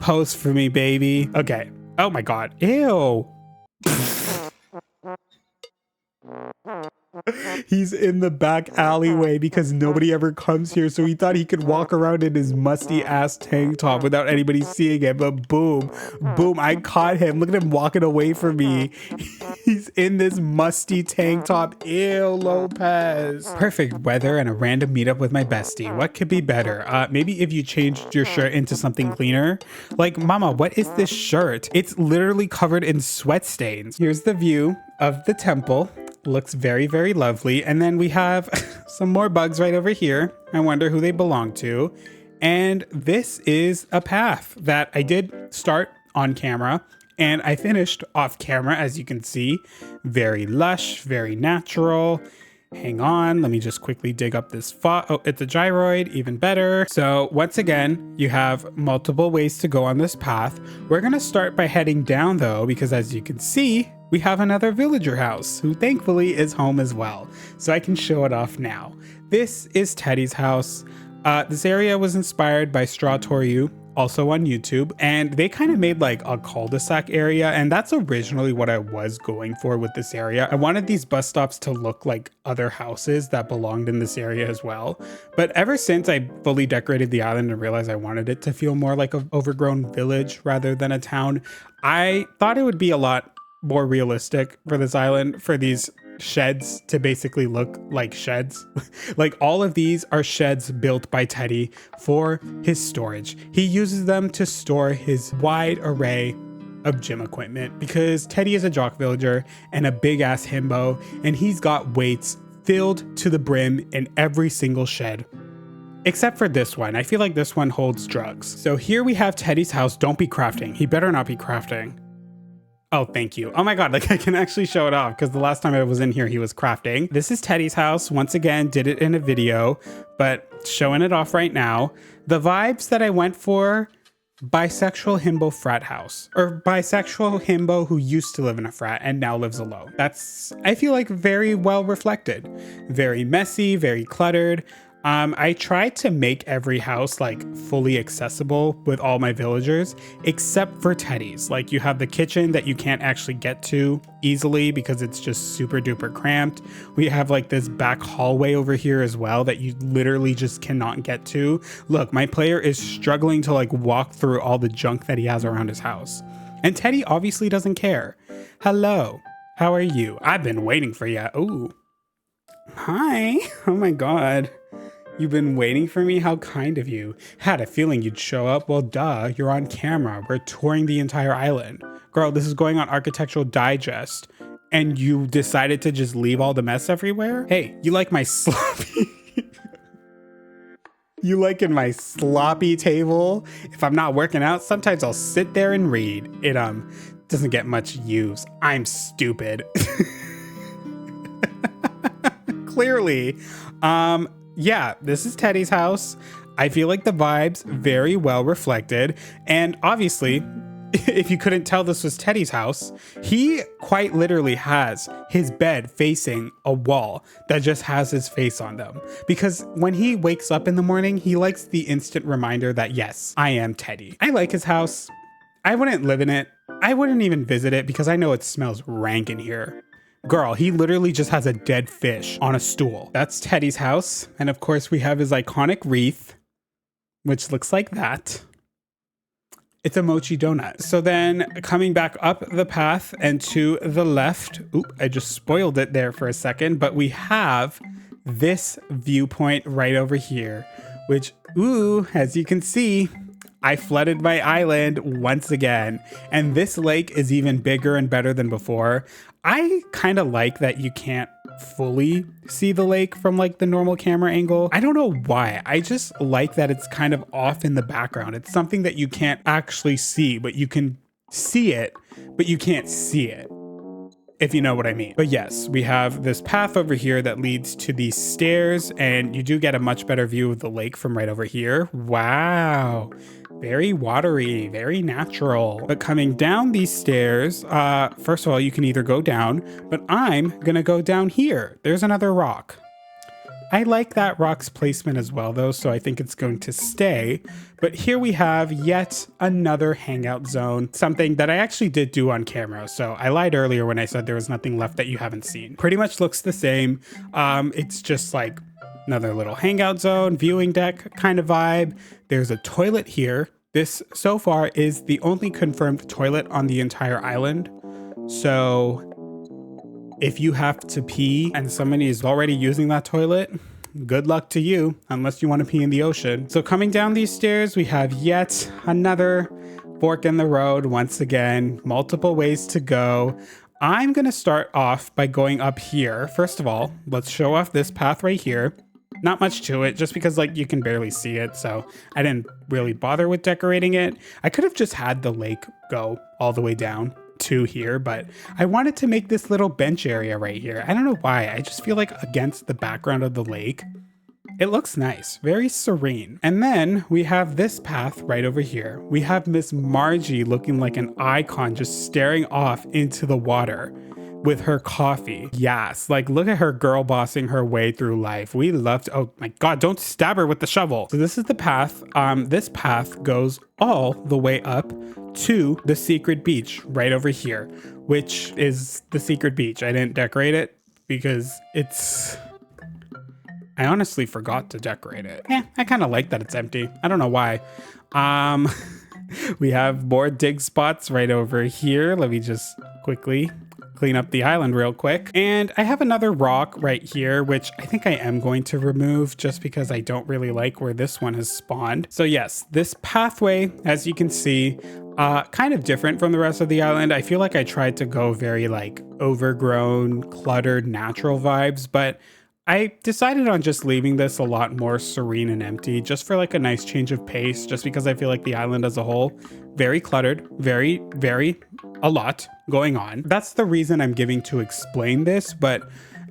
Pose for me, baby. Okay. Oh my God. Ew. He's in the back alleyway because nobody ever comes here, so he thought he could walk around in his musty ass tank top without anybody seeing him. But boom, I caught him. Look at him walking away from me. He's in this musty tank top. Ew, Lopez. Perfect weather and a random meetup with my bestie. What could be better? Maybe if you changed your shirt into something cleaner. Like, mama, what is this shirt? It's literally covered in sweat stains. Here's the view of the temple. Looks very, very lovely. And then we have some more bugs right over here. I wonder who they belong to. And this is a path that I did start on camera and I finished off camera, as you can see. Very lush, very natural. Hang on, let me just quickly dig up this oh, it's a gyroid, even better. So once again, you have multiple ways to go on this path. We're gonna start by heading down though, because as you can see, we have another villager house who thankfully is home as well. So I can show it off now. This is Teddy's house. This area was inspired by Straw Toryu, also on YouTube, and they kind of made like a cul-de-sac area, and that's originally what I was going for with this area. I wanted these bus stops to look like other houses that belonged in this area as well. But ever since I fully decorated the island and realized I wanted it to feel more like an overgrown village rather than a town, I thought it would be a lot more realistic for this island for these sheds to basically look like sheds. Like all of these are sheds built by Teddy for his storage. He uses them to store his wide array of gym equipment because Teddy is a jock villager and a big ass himbo, and he's got weights filled to the brim in every single shed. Except for this one. I feel like this one holds drugs. So here we have Teddy's house. Don't be crafting. He better not be crafting. Oh, thank you. Oh my God, like I can actually show it off because the last time I was in here, he was crafting. This is Teddy's house. Once again, did it in a video, but showing it off right now. The vibes that I went for, bisexual himbo frat house, or bisexual himbo who used to live in a frat and now lives alone. That's, I feel like, very well reflected. Very messy, very cluttered. I tried to make every house like fully accessible with all my villagers, except for Teddy's. Like you have the kitchen that you can't actually get to easily because it's just super duper cramped. We have like this back hallway over here as well that you literally just cannot get to. Look, my player is struggling to like walk through all the junk that he has around his house. And Teddy obviously doesn't care. Hello, how are you? I've been waiting for you. Ooh. Hi. Oh my God. You've been waiting for me? How kind of you. Had a feeling you'd show up. Well, duh, you're on camera. We're touring the entire island. Girl, this is going on Architectural Digest, and you decided to just leave all the mess everywhere? Hey, you like my sloppy... You like in my sloppy table? If I'm not working out, sometimes I'll sit there and read. It doesn't get much use. I'm stupid. clearly. Yeah, this is Teddy's house. I feel like the vibes very well reflected. And obviously, if you couldn't tell this was Teddy's house, he quite literally has his bed facing a wall that just has his face on them. Because when he wakes up in the morning, he likes the instant reminder that, yes, I am Teddy. I like his house. I wouldn't live in it. I wouldn't even visit it because I know it smells rank in here. Girl, he literally just has a dead fish on a stool. That's Teddy's house. And of course, we have his iconic wreath, which looks like that. It's a mochi donut. So then coming back up the path and to the left, oop, I just spoiled it there for a second, but we have this viewpoint right over here, which, ooh, as you can see, I flooded my island once again. And this lake is even bigger and better than before. I kind of like that you can't fully see the lake from like the normal camera angle. I don't know why. I just like that it's kind of off in the background. It's something that you can't actually see, but you can see it, but you can't see it, if you know what I mean. But yes, we have this path over here that leads to these stairs, and you do get a much better view of the lake from right over here. Wow. Very watery, very natural. But coming down these stairs, first of all, you can either go down, but I'm gonna go down here. There's another rock. I like that rock's placement as well though, so I think it's going to stay. But here we have yet another hangout zone, something that I actually did do on camera. So I lied earlier when I said there was nothing left that you haven't seen. Pretty much looks the same. It's just like another little hangout zone, viewing deck kind of vibe. There's a toilet here. This so far is the only confirmed toilet on the entire island. So if you have to pee and somebody is already using that toilet, good luck to you, unless you want to pee in the ocean. So coming down these stairs, we have yet another fork in the road. Once again, multiple ways to go. I'm going to start off by going up here. First of all, let's show off this path right here. Not much to it, just because like you can barely see it, so I didn't really bother with decorating it. I could have just had the lake go all the way down to here, but I wanted to make this little bench area right here. I don't know why, I just feel like against the background of the lake, it looks nice, very serene. And then we have this path right over here. We have Miss Margie looking like an icon, just staring off into the water with her coffee. Yes, like look at her girl bossing her way through life. We love to, oh my God, don't stab her with the shovel. So this is the path. This path goes all the way up to the secret beach right over here, which is the secret beach. I didn't decorate it because I honestly forgot to decorate it. I kind of like that it's empty. I don't know why. We have more dig spots right over here. Let me just quickly clean up the island real quick. And I have another rock right here, which I think I am going to remove just because I don't really like where this one has spawned. So yes, this pathway, as you can see, kind of different from the rest of the island. I feel like I tried to go very like overgrown, cluttered, natural vibes, but I decided on just leaving this a lot more serene and empty, just for like a nice change of pace, just because I feel like the island as a whole, very cluttered, very, a lot going on. That's the reason I'm giving to explain this, but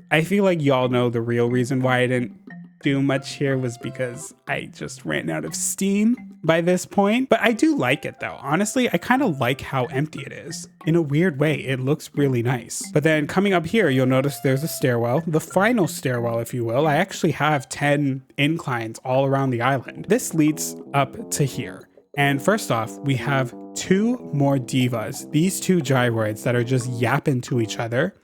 I feel like y'all know the real reason why I didn't do much here was because I just ran out of steam by this point. But I do like it though. Honestly, I kind of like how empty it is. In a weird way, it looks really nice. But then coming up here, you'll notice there's a stairwell, the final stairwell, if you will. I actually have 10 inclines all around the island. This leads up to here. And first off, we have two more divas, these two gyroids that are just yapping to each other.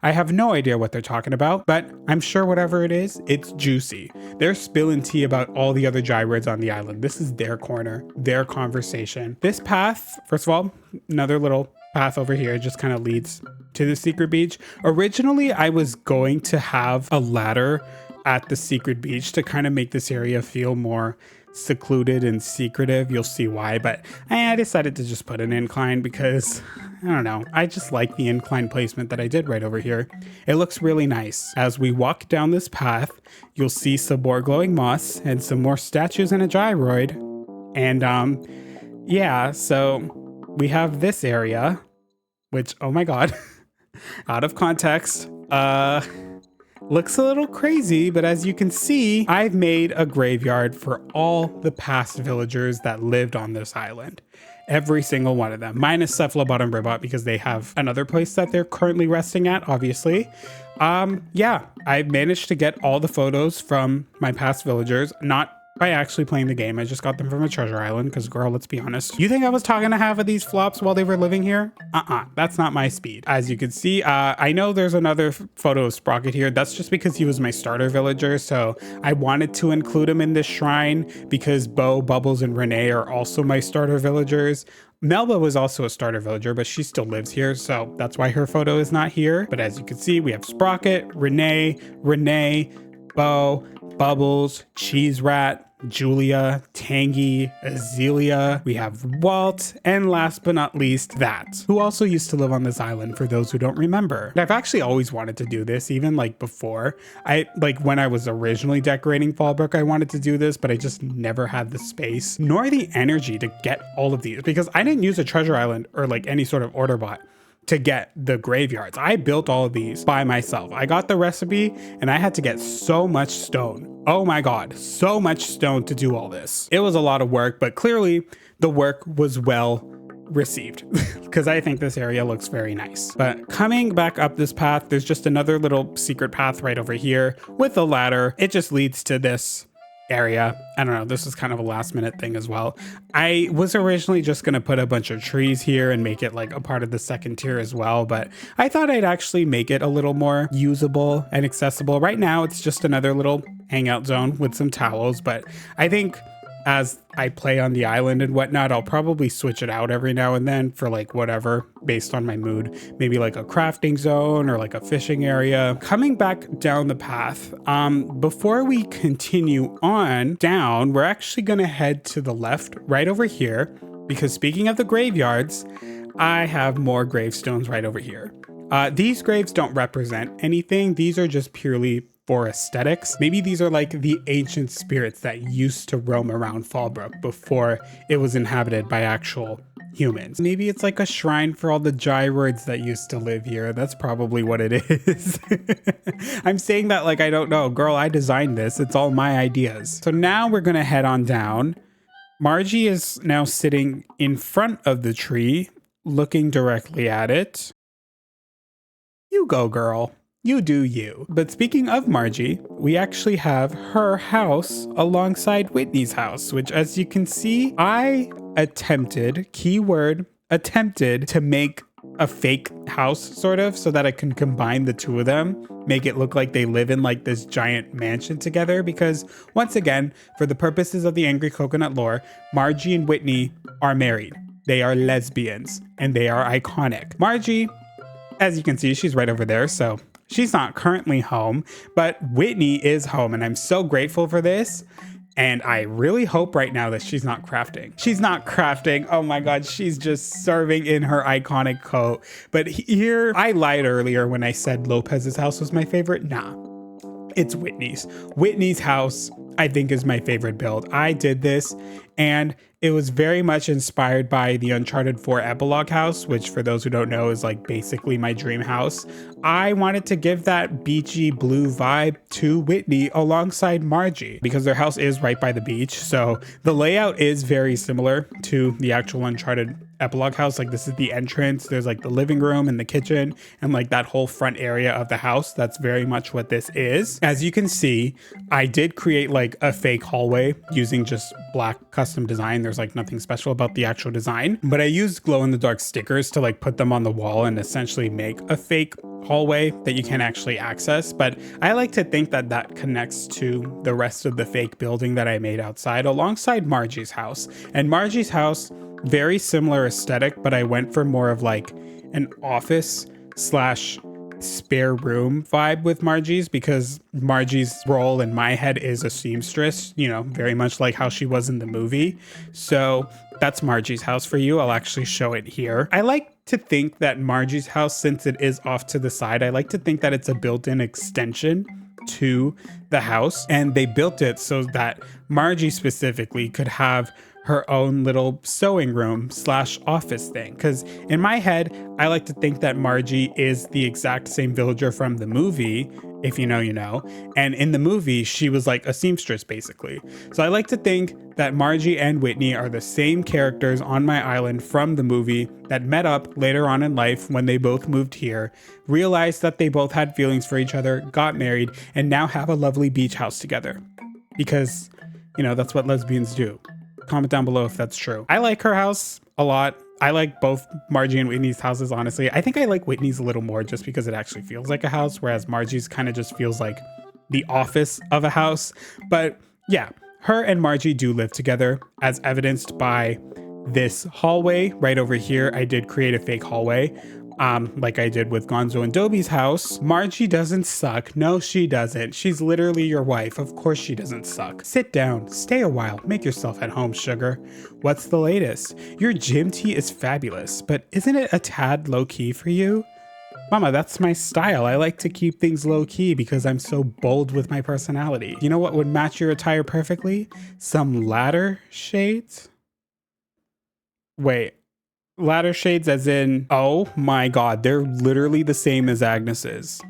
I have no idea what they're talking about, but I'm sure whatever it is, it's juicy. They're spilling tea about all the other gyroids on the island. This is their corner, their conversation. This path, first of all, another little path over here just kind of leads to the secret beach. Originally, I was going to have a ladder at the secret beach to kind of make this area feel more secluded and secretive. You'll see why, but I decided to just put an incline because I don't know, I just like the incline placement that I did right over here. It looks really nice. As we walk down this path, you'll see some more glowing moss and some more statues and a gyroid. And yeah, so we have this area, which, oh my God, out of context, Looks a little crazy, but as you can see, I've made a graveyard for all the past villagers that lived on this island. Every single one of them, minus Cephalobottom Ribbot because they have another place that they're currently resting at, obviously. Yeah, I managed to get all the photos from my past villagers, not by actually playing the game. I just got them from a treasure island because, girl, let's be honest. You think I was talking to half of these flops while they were living here? That's not my speed. As you can see, I know there's another photo of Sprocket here. That's just because he was my starter villager, so I wanted to include him in this shrine because Bo, Bubbles, and Renee are also my starter villagers. Melba was also a starter villager, but she still lives here, so that's why her photo is not here. But as you can see, we have Sprocket, Renee, Bo, Bubbles, Cheese Rat, Julia, Tangy, Azealia, we have Walt, and last but not least, That, who also used to live on this island for those who don't remember. I've actually always wanted to do this, even like before. When I was originally decorating FALLBROOK, I wanted to do this, but I just never had the space, nor the energy to get all of these, because I didn't use a treasure island or like any sort of order bot to get the graveyards. I built all of these by myself. I got the recipe and I had to get so much stone. Oh my God, so much stone to do all this. It was a lot of work, but clearly the work was well received because I think this area looks very nice. But coming back up this path, there's just another little secret path right over here with a ladder. It just leads to this area. I don't know, this is kind of a last minute thing as well. I was originally just gonna put a bunch of trees here and make it like a part of the second tier as well, but I thought I'd actually make it a little more usable and accessible. Right now it's just another little hangout zone with some towels, but I think as I play on the island and whatnot, I'll probably switch it out every now and then for like whatever, based on my mood. Maybe like a crafting zone or like a fishing area. Coming back down the path, before we continue on down, we're actually gonna head to the left right over here, because speaking of the graveyards, I have more gravestones right over here. These graves don't represent anything. These are just purely for aesthetics. Maybe these are like the ancient spirits that used to roam around FALLBROOK before it was inhabited by actual humans. Maybe it's like a shrine for all the gyroids that used to live here. That's probably what it is. I'm saying that like I don't know. Girl, I designed this. It's all my ideas. So now we're gonna head on down. Margie is now sitting in front of the tree, looking directly at it. You go, girl. You do you. But speaking of Margie, we actually have her house alongside Whitney's house, which as you can see, I attempted, keyword, attempted to make a fake house sort of so that I can combine the two of them, make it look like they live in like this giant mansion together. Because once again, for the purposes of the Angry Coconut lore, Margie and Whitney are married. They are lesbians and they are iconic. Margie, as you can see, she's right over there. So she's not currently home, but Whitney is home, and I'm so grateful for this. And I really hope right now that she's not crafting. She's not crafting. Oh my God, she's just serving in her iconic coat. But here, I lied earlier when I said Lopez's house was my favorite. Nah, it's Whitney's. Whitney's house, I think, is my favorite build. I did this, and it was very much inspired by the Uncharted 4 epilogue house, which for those who don't know is like basically my dream house. I wanted to give that beachy blue vibe to Whitney alongside Margie because their house is right by the beach. So the layout is very similar to the actual Uncharted epilogue house. Like this is the entrance. There's like the living room and the kitchen and like that whole front area of the house. That's very much what this is. As you can see, I did create like a fake hallway using just black custom design. There's like nothing special about the actual design, but I used glow in the dark stickers to like put them on the wall and essentially make a fake hallway that you can actually access. But I like to think that that connects to the rest of the fake building that I made outside alongside Margie's house. And Margie's house, very similar aesthetic, but I went for more of like an office slash spare room vibe with Margie's, because Margie's role in my head is a seamstress, you know, very much like how she was in the movie. So that's Margie's house for you. I'll actually show it here. I like to think that Margie's house, since it is off to the side, I like to think that it's a built-in extension to the house, and they built it so that Margie specifically could have her own little sewing room / office thing. Because in my head, I like to think that Margie is the exact same villager from the movie. If you know, you know. And in the movie, she was like a seamstress, basically. So I like to think that Margie and Whitney are the same characters on my island from the movie that met up later on in life when they both moved here, realized that they both had feelings for each other, got married, and now have a lovely beach house together. Because, you know, that's what lesbians do. Comment down below if that's true. I like her house a lot. I like both Margie and Whitney's houses, honestly. I think I like Whitney's a little more just because it actually feels like a house, whereas Margie's kind of just feels like the office of a house. But yeah, her and Margie do live together, as evidenced by this hallway right over here. I did create a fake hallway, like I did with Gonzo and Dobie's house. Margie doesn't suck. No, she doesn't. She's literally your wife. Of course she doesn't suck. Sit down, stay a while, make yourself at home, sugar. What's the latest? Your gym tee is fabulous, but isn't it a tad low-key for you? Mama, that's my style. I like to keep things low-key because I'm so bold with my personality. You know what would match your attire perfectly? Some ladder shades? Wait. Ladder shades as in, oh my god, they're literally the same as Agnes's.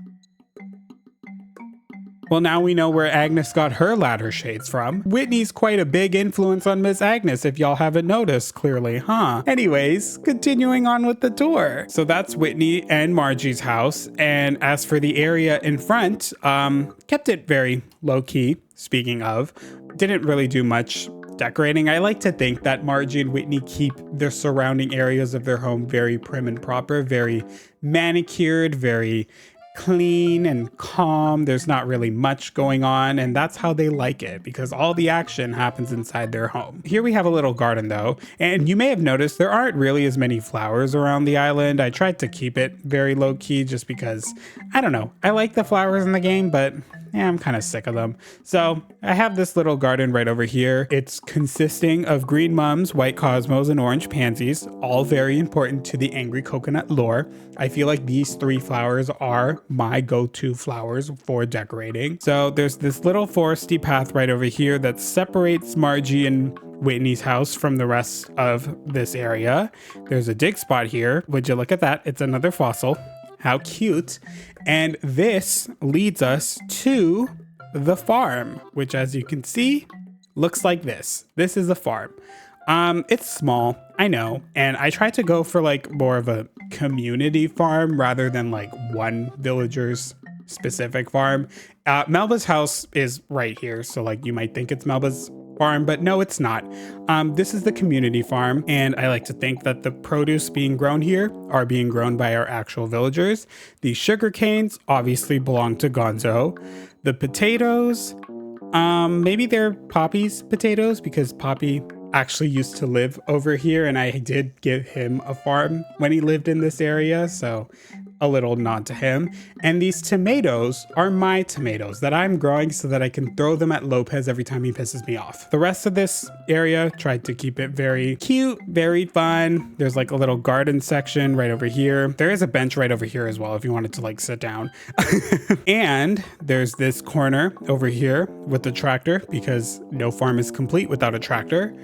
Well, now we know where Agnes got her ladder shades from. Whitney's quite a big influence on Miss Agnes, if y'all haven't noticed, clearly, huh? Anyways, continuing on with the tour. So that's Whitney and Margie's house. And as for the area in front, kept it very low-key, speaking of. Didn't really do much decorating. I like to think that Margie and Whitney keep their surrounding areas of their home very prim and proper, very manicured, very clean and calm. There's not really much going on, and that's how they like it because all the action happens inside their home. Here we have a little garden though, and you may have noticed there aren't really as many flowers around the island. I tried to keep it very low key just because, I don't know, I like the flowers in the game, but yeah, I'm kind of sick of them. So I have this little garden right over here. It's consisting of green mums, white cosmos, and orange pansies, all very important to the angry coconut lore. I feel like these three flowers are my go-to flowers for decorating. So there's this little foresty path right over here that separates Margie and Whitney's house from the rest of this area. There's a dig spot here. Would you look at that? It's another fossil. How cute. And this leads us to the farm, which as you can see, looks like this. This is a farm. It's small, I know, and I try to go for like more of a community farm rather than like one villager's specific farm. Melba's house is right here, so like you might think it's Melba's farm, but no, it's not. This is the community farm, and I like to think that the produce being grown here are being grown by our actual villagers. The sugar canes obviously belong to Gonzo. The potatoes, maybe they're Poppy's potatoes because Poppy actually used to live over here, and I did give him a farm when he lived in this area, so a little nod to him. And these tomatoes are my tomatoes that I'm growing so that I can throw them at Lopez every time he pisses me off. The rest of this area, tried to keep it very cute, very fun. There's like a little garden section right over here. There is a bench right over here as well if you wanted to like sit down. And there's this corner over here with the tractor because no farm is complete without a tractor.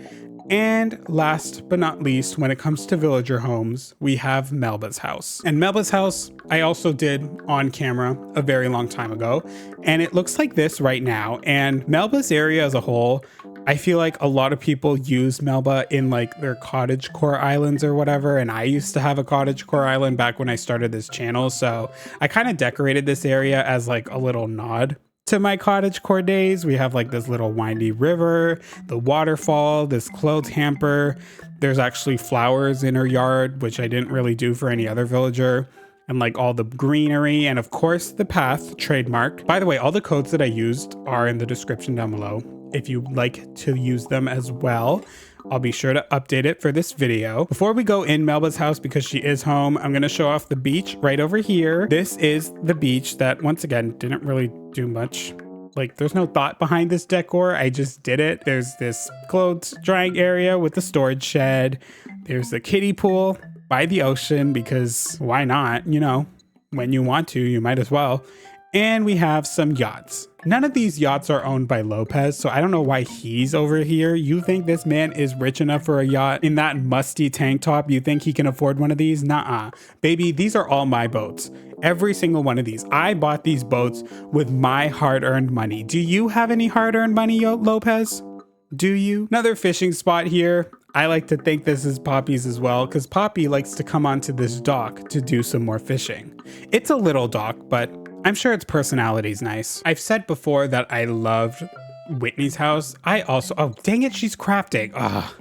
And last but not least, when it comes to villager homes, we have Melba's house. And Melba's house, I also did on camera a very long time ago. And it looks like this right now. And Melba's area as a whole, I feel like a lot of people use Melba in like their cottagecore islands or whatever. And I used to have a cottagecore island back when I started this channel. So I kind of decorated this area as like a little nod to my cottagecore days. We have like this little windy river, the waterfall, this clothes hamper. There's actually flowers in her yard, which I didn't really do for any other villager. And like all the greenery and of course the path trademark. By the way, all the codes that I used are in the description down below if you'd like to use them as well. I'll be sure to update it for this video. Before we go in Melba's house, because she is home, I'm gonna show off the beach right over here. This is the beach that, once again, didn't really do much. Like, there's no thought behind this decor. I just did it. There's this clothes drying area with the storage shed. There's the kiddie pool by the ocean because why not? You know, when you want to, you might as well. And we have some yachts. None of these yachts are owned by Lopez, so I don't know why he's over here. You think this man is rich enough for a yacht in that musty tank top? You think he can afford one of these? Nuh-uh. Baby, these are all my boats. Every single one of these. I bought these boats with my hard-earned money. Do you have any hard-earned money, Lopez? Do you? Another fishing spot here. I like to think this is Poppy's as well, because Poppy likes to come onto this dock to do some more fishing. It's a little dock, but I'm sure its personality is nice. I've said before that I loved Whitney's house. Oh, dang it, she's crafting. Ugh.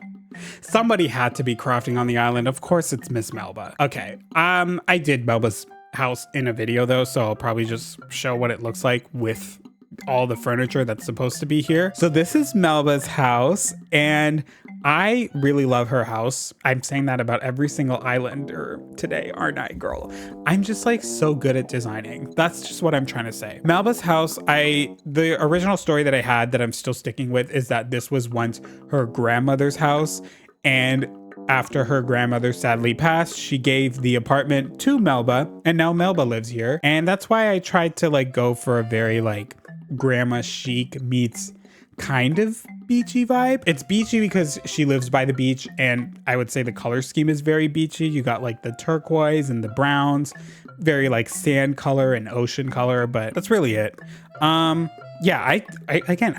Somebody had to be crafting on the island. Of course it's Miss Melba. Okay, I did Melba's house in a video though, so I'll probably just show what it looks like with all the furniture that's supposed to be here. So this is Melba's house, and I really love her house. I'm saying that about every single islander today, aren't I, girl? I'm just like so good at designing. That's just what I'm trying to say. Melba's house, the original story that I had that I'm still sticking with is that this was once her grandmother's house, and after her grandmother sadly passed, she gave the apartment to Melba, and now Melba lives here. And that's why I tried to like go for a very like grandma chic meets kind of beachy vibe. It's beachy because she lives by the beach, and I would say the color scheme is very beachy. You got like the turquoise and the browns, very like sand color and ocean color, but that's really it. Yeah, I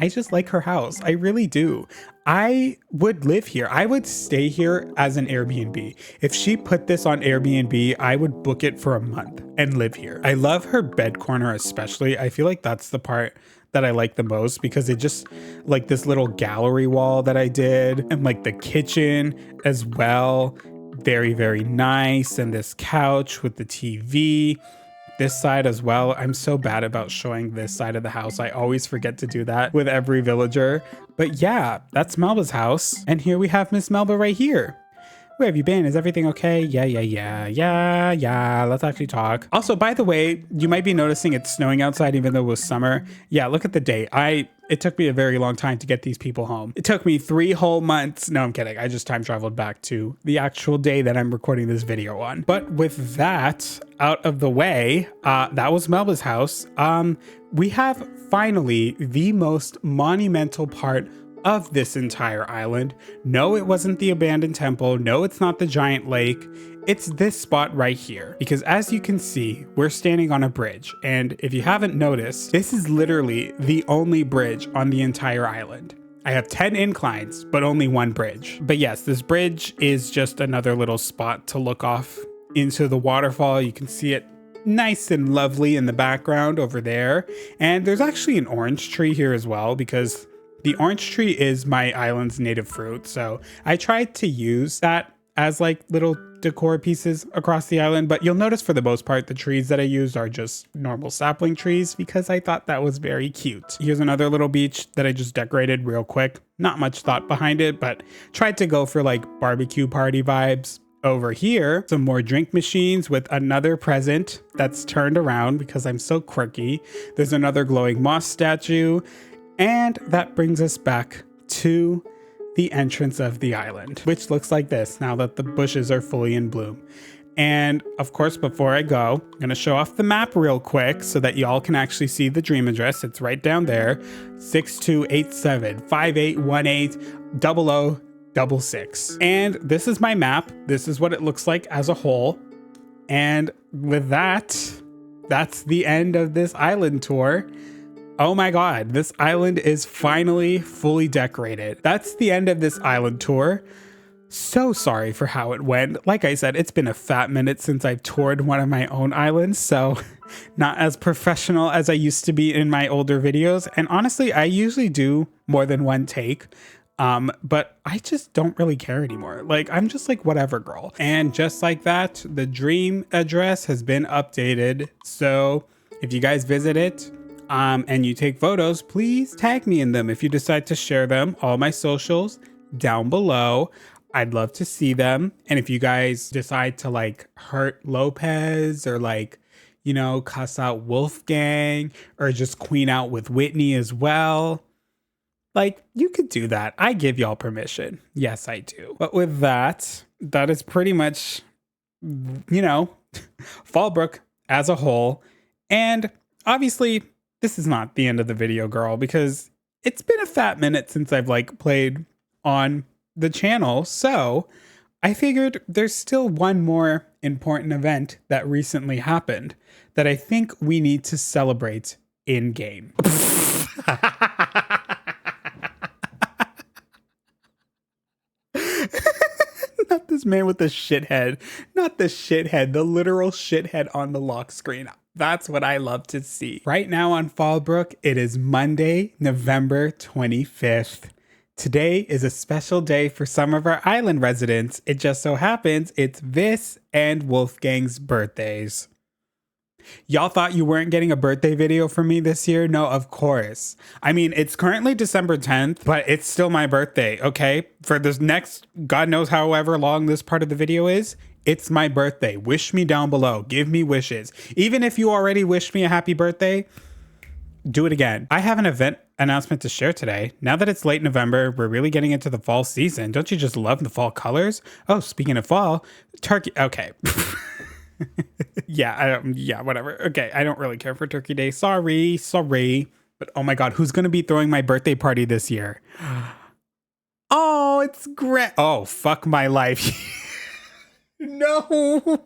just like her house. I really do. I would live here. I would stay here as an Airbnb. If she put this on Airbnb, I would book it for a month and live here. I love her bed corner especially. I feel like that's the part that I like the most, because it just like this little gallery wall that I did, and like the kitchen as well. Very, very nice. And this couch with the TV. This side as well. I'm so bad about showing this side of the house. I always forget to do that with every villager. But yeah, that's Melba's house. And here we have Miss Melba right here. Where have you been? Is everything okay? Yeah. Let's actually talk. Also, by the way, you might be noticing it's snowing outside even though it was summer. Yeah, look at the date. It took me a very long time to get these people home. It took me 3 whole months. No, I'm kidding. I just time traveled back to the actual day that I'm recording this video on. But with that out of the way, that was Melba's house. We have finally the most monumental part of this entire island. No, it wasn't the abandoned temple. No, it's not the giant lake. It's this spot right here. Because as you can see, we're standing on a bridge. And if you haven't noticed, this is literally the only bridge on the entire island. I have 10 inclines, but only 1 bridge. But yes, this bridge is just another little spot to look off into the waterfall. You can see it nice and lovely in the background over there. And there's actually an orange tree here as well, because the orange tree is my island's native fruit, so I tried to use that as like little decor pieces across the island, but you'll notice for the most part, the trees that I used are just normal sapling trees because I thought that was very cute. Here's another little beach that I just decorated real quick. Not much thought behind it, but tried to go for like barbecue party vibes. Over here, some more drink machines with another present that's turned around because I'm so quirky. There's another glowing moss statue. And that brings us back to the entrance of the island, which looks like this now that the bushes are fully in bloom. And of course, before I go, I'm going to show off the map real quick so that y'all can actually see the dream address. It's right down there, 6287-5818-0066. And this is my map. This is what it looks like as a whole. And with that, that's the end of this island tour. Oh my god, this island is finally fully decorated. That's the end of this island tour. So sorry for how it went. Like I said, it's been a fat minute since I've toured one of my own islands, so not as professional as I used to be in my older videos. And honestly, I usually do more than one take, but I just don't really care anymore. Like, I'm just like, whatever, girl. And just like that, the dream address has been updated. So if you guys visit it, and you take photos, please tag me in them if you decide to share them. All my socials down below. I'd love to see them. And if you guys decide to like hurt Lopez or like, you know, cuss out Wolfgang or just queen out with Whitney as well, like, you could do that. I give y'all permission. Yes, I do. But with that, that is pretty much, you know, FALLBROOK as a whole. And obviously, this is not the end of the video, girl, because it's been a fat minute since I've like played on the channel. So I figured there's still one more important event that recently happened that I think we need to celebrate in game. Not this man with the shithead. Not the shithead, the literal shithead on the lock screen. That's what I love to see. Right now on FALLBROOK, it is Monday, November 25th. Today is a special day for some of our island residents. It just so happens it's Vis and Wolfgang's birthdays. Y'all thought you weren't getting a birthday video from me this year? No, of course. I mean, it's currently December 10th, but it's still my birthday, okay? For this next, God knows however long this part of the video is, it's my birthday. Wish me down below. Give me wishes. Even if you already wished me a happy birthday, do it again. I have an event announcement to share today. Now that it's late November, we're really getting into the fall season. Don't you just love the fall colors? Oh, speaking of fall, turkey. Okay. Yeah, whatever. Okay, I don't really care for Turkey Day. Sorry. But oh my God, who's gonna be throwing my birthday party this year? Oh, it's great. Oh, fuck my life. No.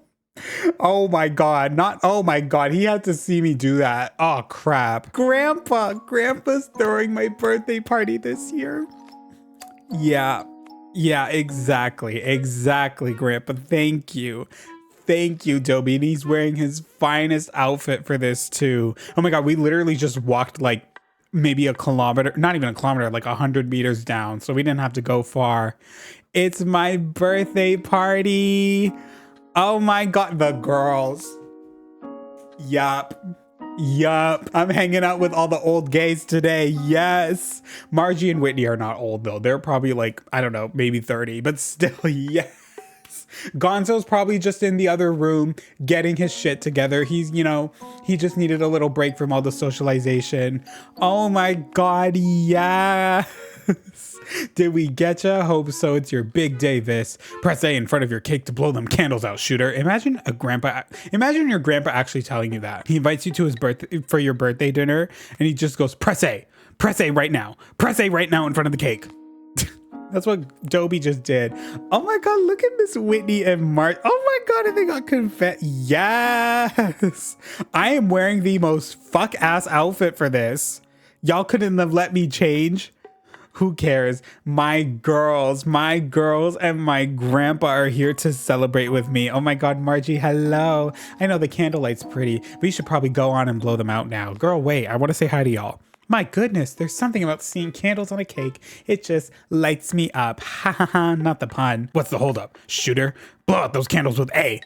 Oh my God, not oh my God. He had to see me do that. Oh crap. Grandpa's throwing my birthday party this year. Yeah, exactly, Grandpa. Thank you, Dobie. And he's wearing his finest outfit for this too. Oh my God, we literally just walked like maybe a kilometer, not even a kilometer, like 100 meters down. So we didn't have to go far. It's my birthday party. Oh my God, the girls. Yup. I'm hanging out with all the old gays today. Yes. Margie and Whitney are not old though. They're probably like, I don't know, maybe 30, but still, yes. Gonzo's probably just in the other room getting his shit together. He's, he just needed a little break from all the socialization. Oh my God, yes. Did we get ya? Hope so. It's your big day, Vis. Press A in front of your cake to blow them candles out, shooter. Imagine your grandpa actually telling you that. He invites you to his birthday for your birthday dinner and he just goes, press A right now. Press A right now in front of the cake. That's what Dobie just did. Oh my God, look at Miss Whitney and Mark. Oh my God, and they got confetti. Yes. I am wearing the most fuck ass outfit for this. Y'all couldn't have let me change. Who cares? My girls and my grandpa are here to celebrate with me. Oh my God, Margie, hello. I know the candlelight's pretty, but you should probably go on and blow them out now. Girl, wait, I want to say hi to y'all. My goodness, there's something about seeing candles on a cake. It just lights me up. Ha ha ha, not the pun. What's the holdup? Shooter, blow out those candles with A.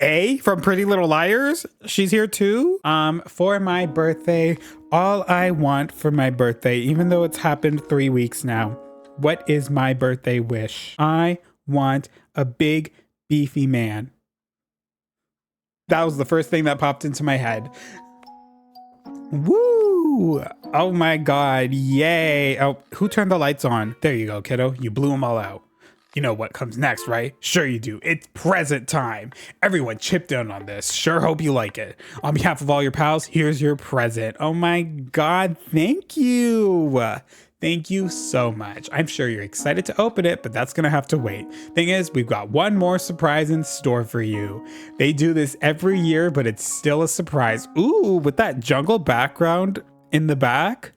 A from Pretty Little Liars? She's here too? For my birthday, all I want for my birthday, even though it's happened 3 weeks now. What is my birthday wish? I want a big, beefy man. That was the first thing that popped into my head. Woo! Oh my God, yay. Oh, who turned the lights on? There you go, kiddo. You blew them all out. You know what comes next, right? Sure you do. It's present time. Everyone chipped in on this. Sure hope you like it. On behalf of all your pals, here's your present. Oh my God, thank you. Thank you so much. I'm sure you're excited to open it, but that's gonna have to wait. Thing is, we've got one more surprise in store for you. They do this every year, but it's still a surprise. Ooh, with that jungle background in the back.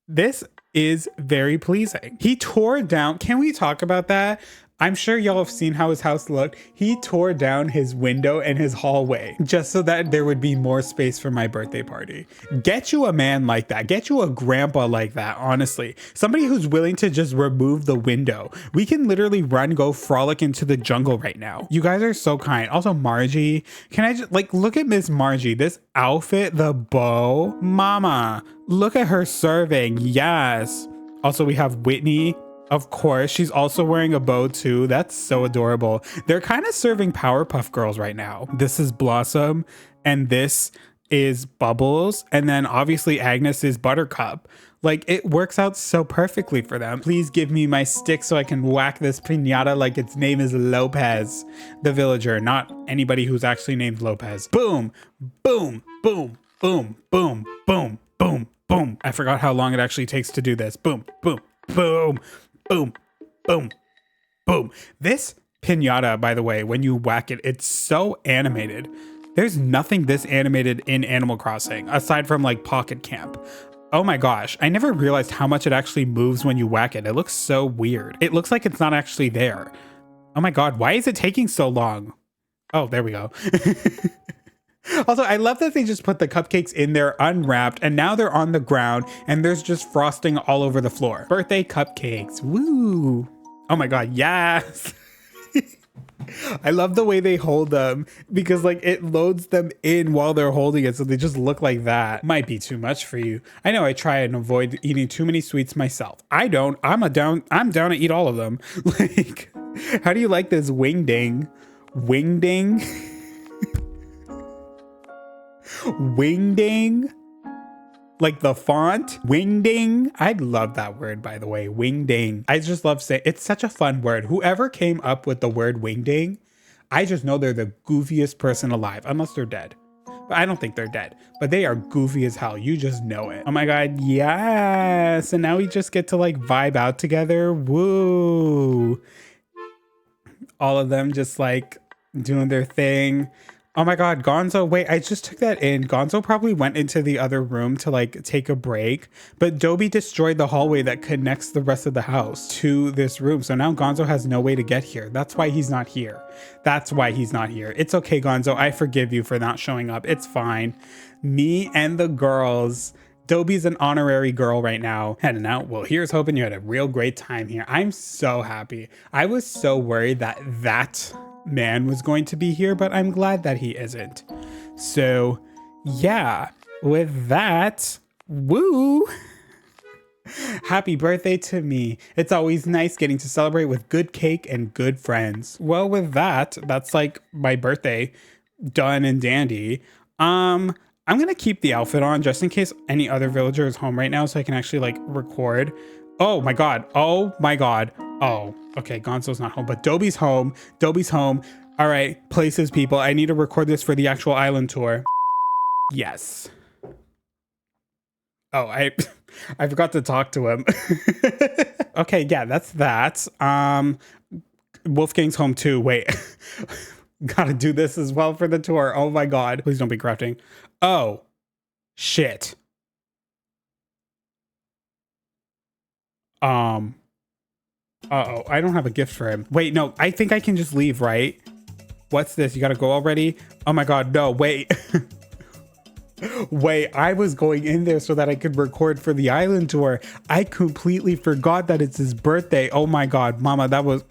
This is very pleasing. He tore down, can we talk about that? I'm sure y'all have seen how his house looked. He tore down his window and his hallway just so that there would be more space for my birthday party. Get you a man like that. Get you a grandpa like that, honestly. Somebody who's willing to just remove the window. We can literally go frolic into the jungle right now. You guys are so kind. Also, Margie, can I just look at Miss Margie, this outfit, the bow. Mama, look at her serving. Yes. Also, we have Whitney. Of course, she's also wearing a bow too. That's so adorable. They're kind of serving Powerpuff Girls right now. This is Blossom and this is Bubbles. And then obviously Agnes is Buttercup. Like, it works out so perfectly for them. Please give me my stick so I can whack this piñata like its name is Lopez, the villager, not anybody who's actually named Lopez. Boom, boom, boom. boom, boom, boom, boom, boom. I forgot how long it actually takes to do this. Boom, boom, boom, boom, boom, boom. This piñata, by the way, when you whack it, it's so animated. There's nothing this animated in Animal Crossing, aside from like Pocket Camp. Oh my gosh, I never realized how much it actually moves when you whack it. It looks so weird. It looks like it's not actually there. Oh my god, why is it taking so long? Oh, there we go. Also, I love that they just put the cupcakes in there unwrapped and now they're on the ground and there's just frosting all over the floor. Birthday cupcakes, woo. Oh my god, yes. I love the way they hold them because like it loads them in while they're holding it, so they just look like that. Might be too much for you. I know I try and avoid eating too many sweets myself. I don't. I'm down to eat all of them. Like, how do you like this wingding? Wingding? Wingding? Like the font? Wingding? I love that word, by the way. Wingding. I just love saying it's such a fun word. Whoever came up with the word wingding, I just know they're the goofiest person alive, unless they're dead. But I don't think they're dead. But they are goofy as hell. You just know it. Oh my god, yes. And now we just get to like vibe out together. Woo. All of them just like doing their thing. Oh my god, Gonzo, wait, I just took that in. Gonzo probably went into the other room to like take a break, but Dobby destroyed the hallway that connects the rest of the house to this room. So now Gonzo has no way to get here. That's why he's not here. That's why he's not here. It's okay, Gonzo. I forgive you for not showing up. It's fine. Me and the girls. Dobby's an honorary girl right now, heading out. Well, here's hoping you had a real great time here. I'm so happy. I was so worried that man was going to be here, but I'm glad that he isn't. So yeah, with that, woo. Happy birthday to me. It's always nice getting to celebrate with good cake and good friends. Well, with that, that's like my birthday done and dandy. I'm gonna keep the outfit on just in case any other villager is home right now so I can actually like record. Oh my god. Oh my god. Oh, okay, Gonzo's not home, but Dobby's home. Dobby's home. All right, places, people. I need to record this for the actual island tour. Yes. Oh, I forgot to talk to him. Okay, yeah, that's that. Wolfgang's home too. Wait. Gotta do this as well for the tour. Oh my god. Please don't be crafting. Oh, shit. Uh-oh, I don't have a gift for him. Wait, no, I think I can just leave, right? What's this? You gotta go already? Oh my god, no, wait. Wait, I was going in there so that I could record for the island tour. I completely forgot that it's his birthday. Oh my god, mama,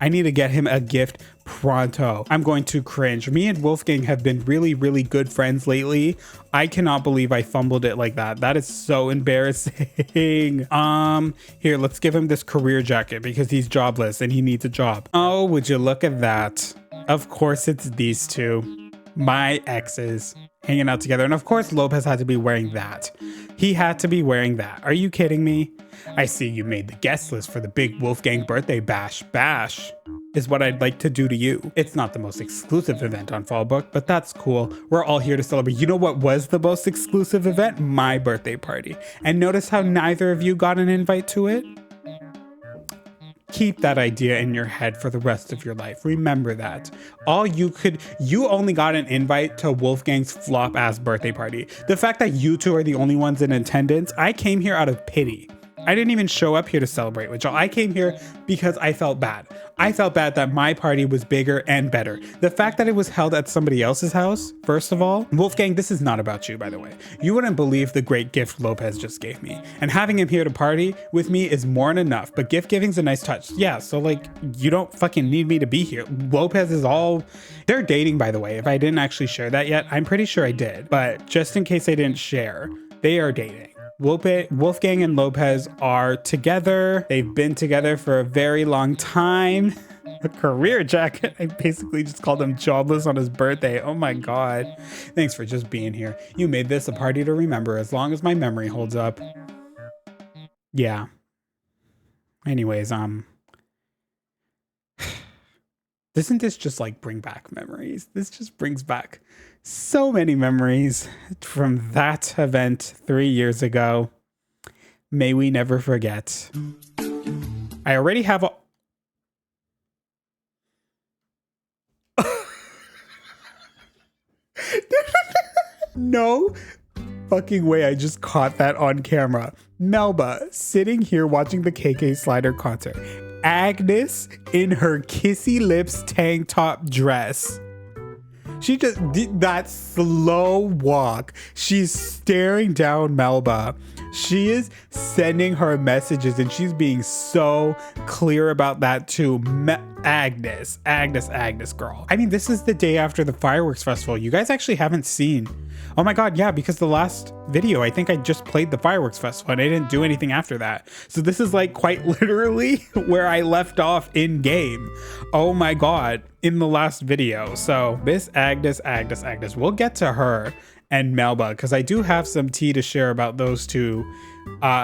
I need to get him a gift pronto. I'm going to cringe. Me and Wolfgang have been really, really good friends lately. I cannot believe I fumbled it like that. That is so embarrassing. Here, let's give him this career jacket because he's jobless and he needs a job. Oh, would you look at that? Of course it's these two. My exes hanging out together. And of course Lopez had to be wearing that. He had to be wearing that. Are you kidding me? I see you made the guest list for the big Wolfgang birthday bash. Bash is what I'd like to do to you. It's not the most exclusive event on FALLBROOK, but that's cool. We're all here to celebrate. You know what was the most exclusive event? My birthday party. And notice how neither of you got an invite to it? Keep that idea in your head for the rest of your life. Remember that. You only got an invite to Wolfgang's flop ass birthday party. The fact that you two are the only ones in attendance, I came here out of pity. I didn't even show up here to celebrate with y'all. I came here because I felt bad. I felt bad that my party was bigger and better. The fact that it was held at somebody else's house, first of all. Wolfgang, this is not about you, by the way. You wouldn't believe the great gift Lopez just gave me. And having him here to party with me is more than enough, but gift giving's a nice touch. Yeah, so like, you don't fucking need me to be here. Lopez is all... They're dating, by the way. If I didn't actually share that yet, I'm pretty sure I did. But just in case I didn't share, they are dating. Wolfgang and Lopez are together. They've been together for a very long time. A career jacket. I basically just called him jobless on his birthday. Oh my god. Thanks for just being here. You made this a party to remember as long as my memory holds up. Yeah. Anyways, Doesn't this just like bring back memories? This just brings back so many memories from that event 3 years ago. May we never forget. I already have a... No fucking way I just caught that on camera. Melba sitting here watching the KK Slider concert. Agnes in her kissy lips tank top dress. She just did that slow walk. She's staring down Melba. She is sending her messages and she's being so clear about that too. Agnes, girl. I mean, this is the day after the fireworks festival. You guys actually haven't seen. Oh my God, yeah, because the last video, I think I just played the fireworks festival and I didn't do anything after that. So this is like quite literally where I left off in game. Oh my God, in the last video. So Miss Agnes, we'll get to her and Melba because I do have some tea to share about those two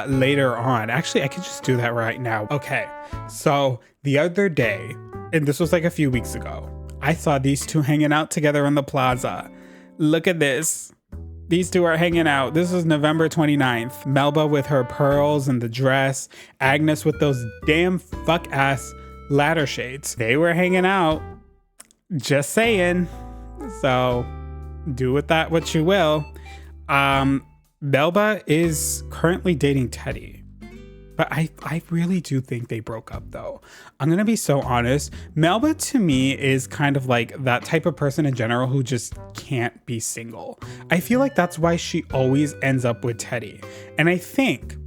later on. Actually, I could just do that right now. Okay, so the other day, and this was like a few weeks ago, I saw these two hanging out together in the plaza. Look at this. These two are hanging out. This is November 29th. Melba with her pearls and the dress. Agnes with those damn fuck ass ladder shades. They were hanging out. Just saying. So do with that what you will. Melba is currently dating Teddy. But I really do think they broke up though. I'm gonna be so honest. Melba to me is kind of like that type of person in general who just can't be single. I feel like that's why she always ends up with Teddy. And I think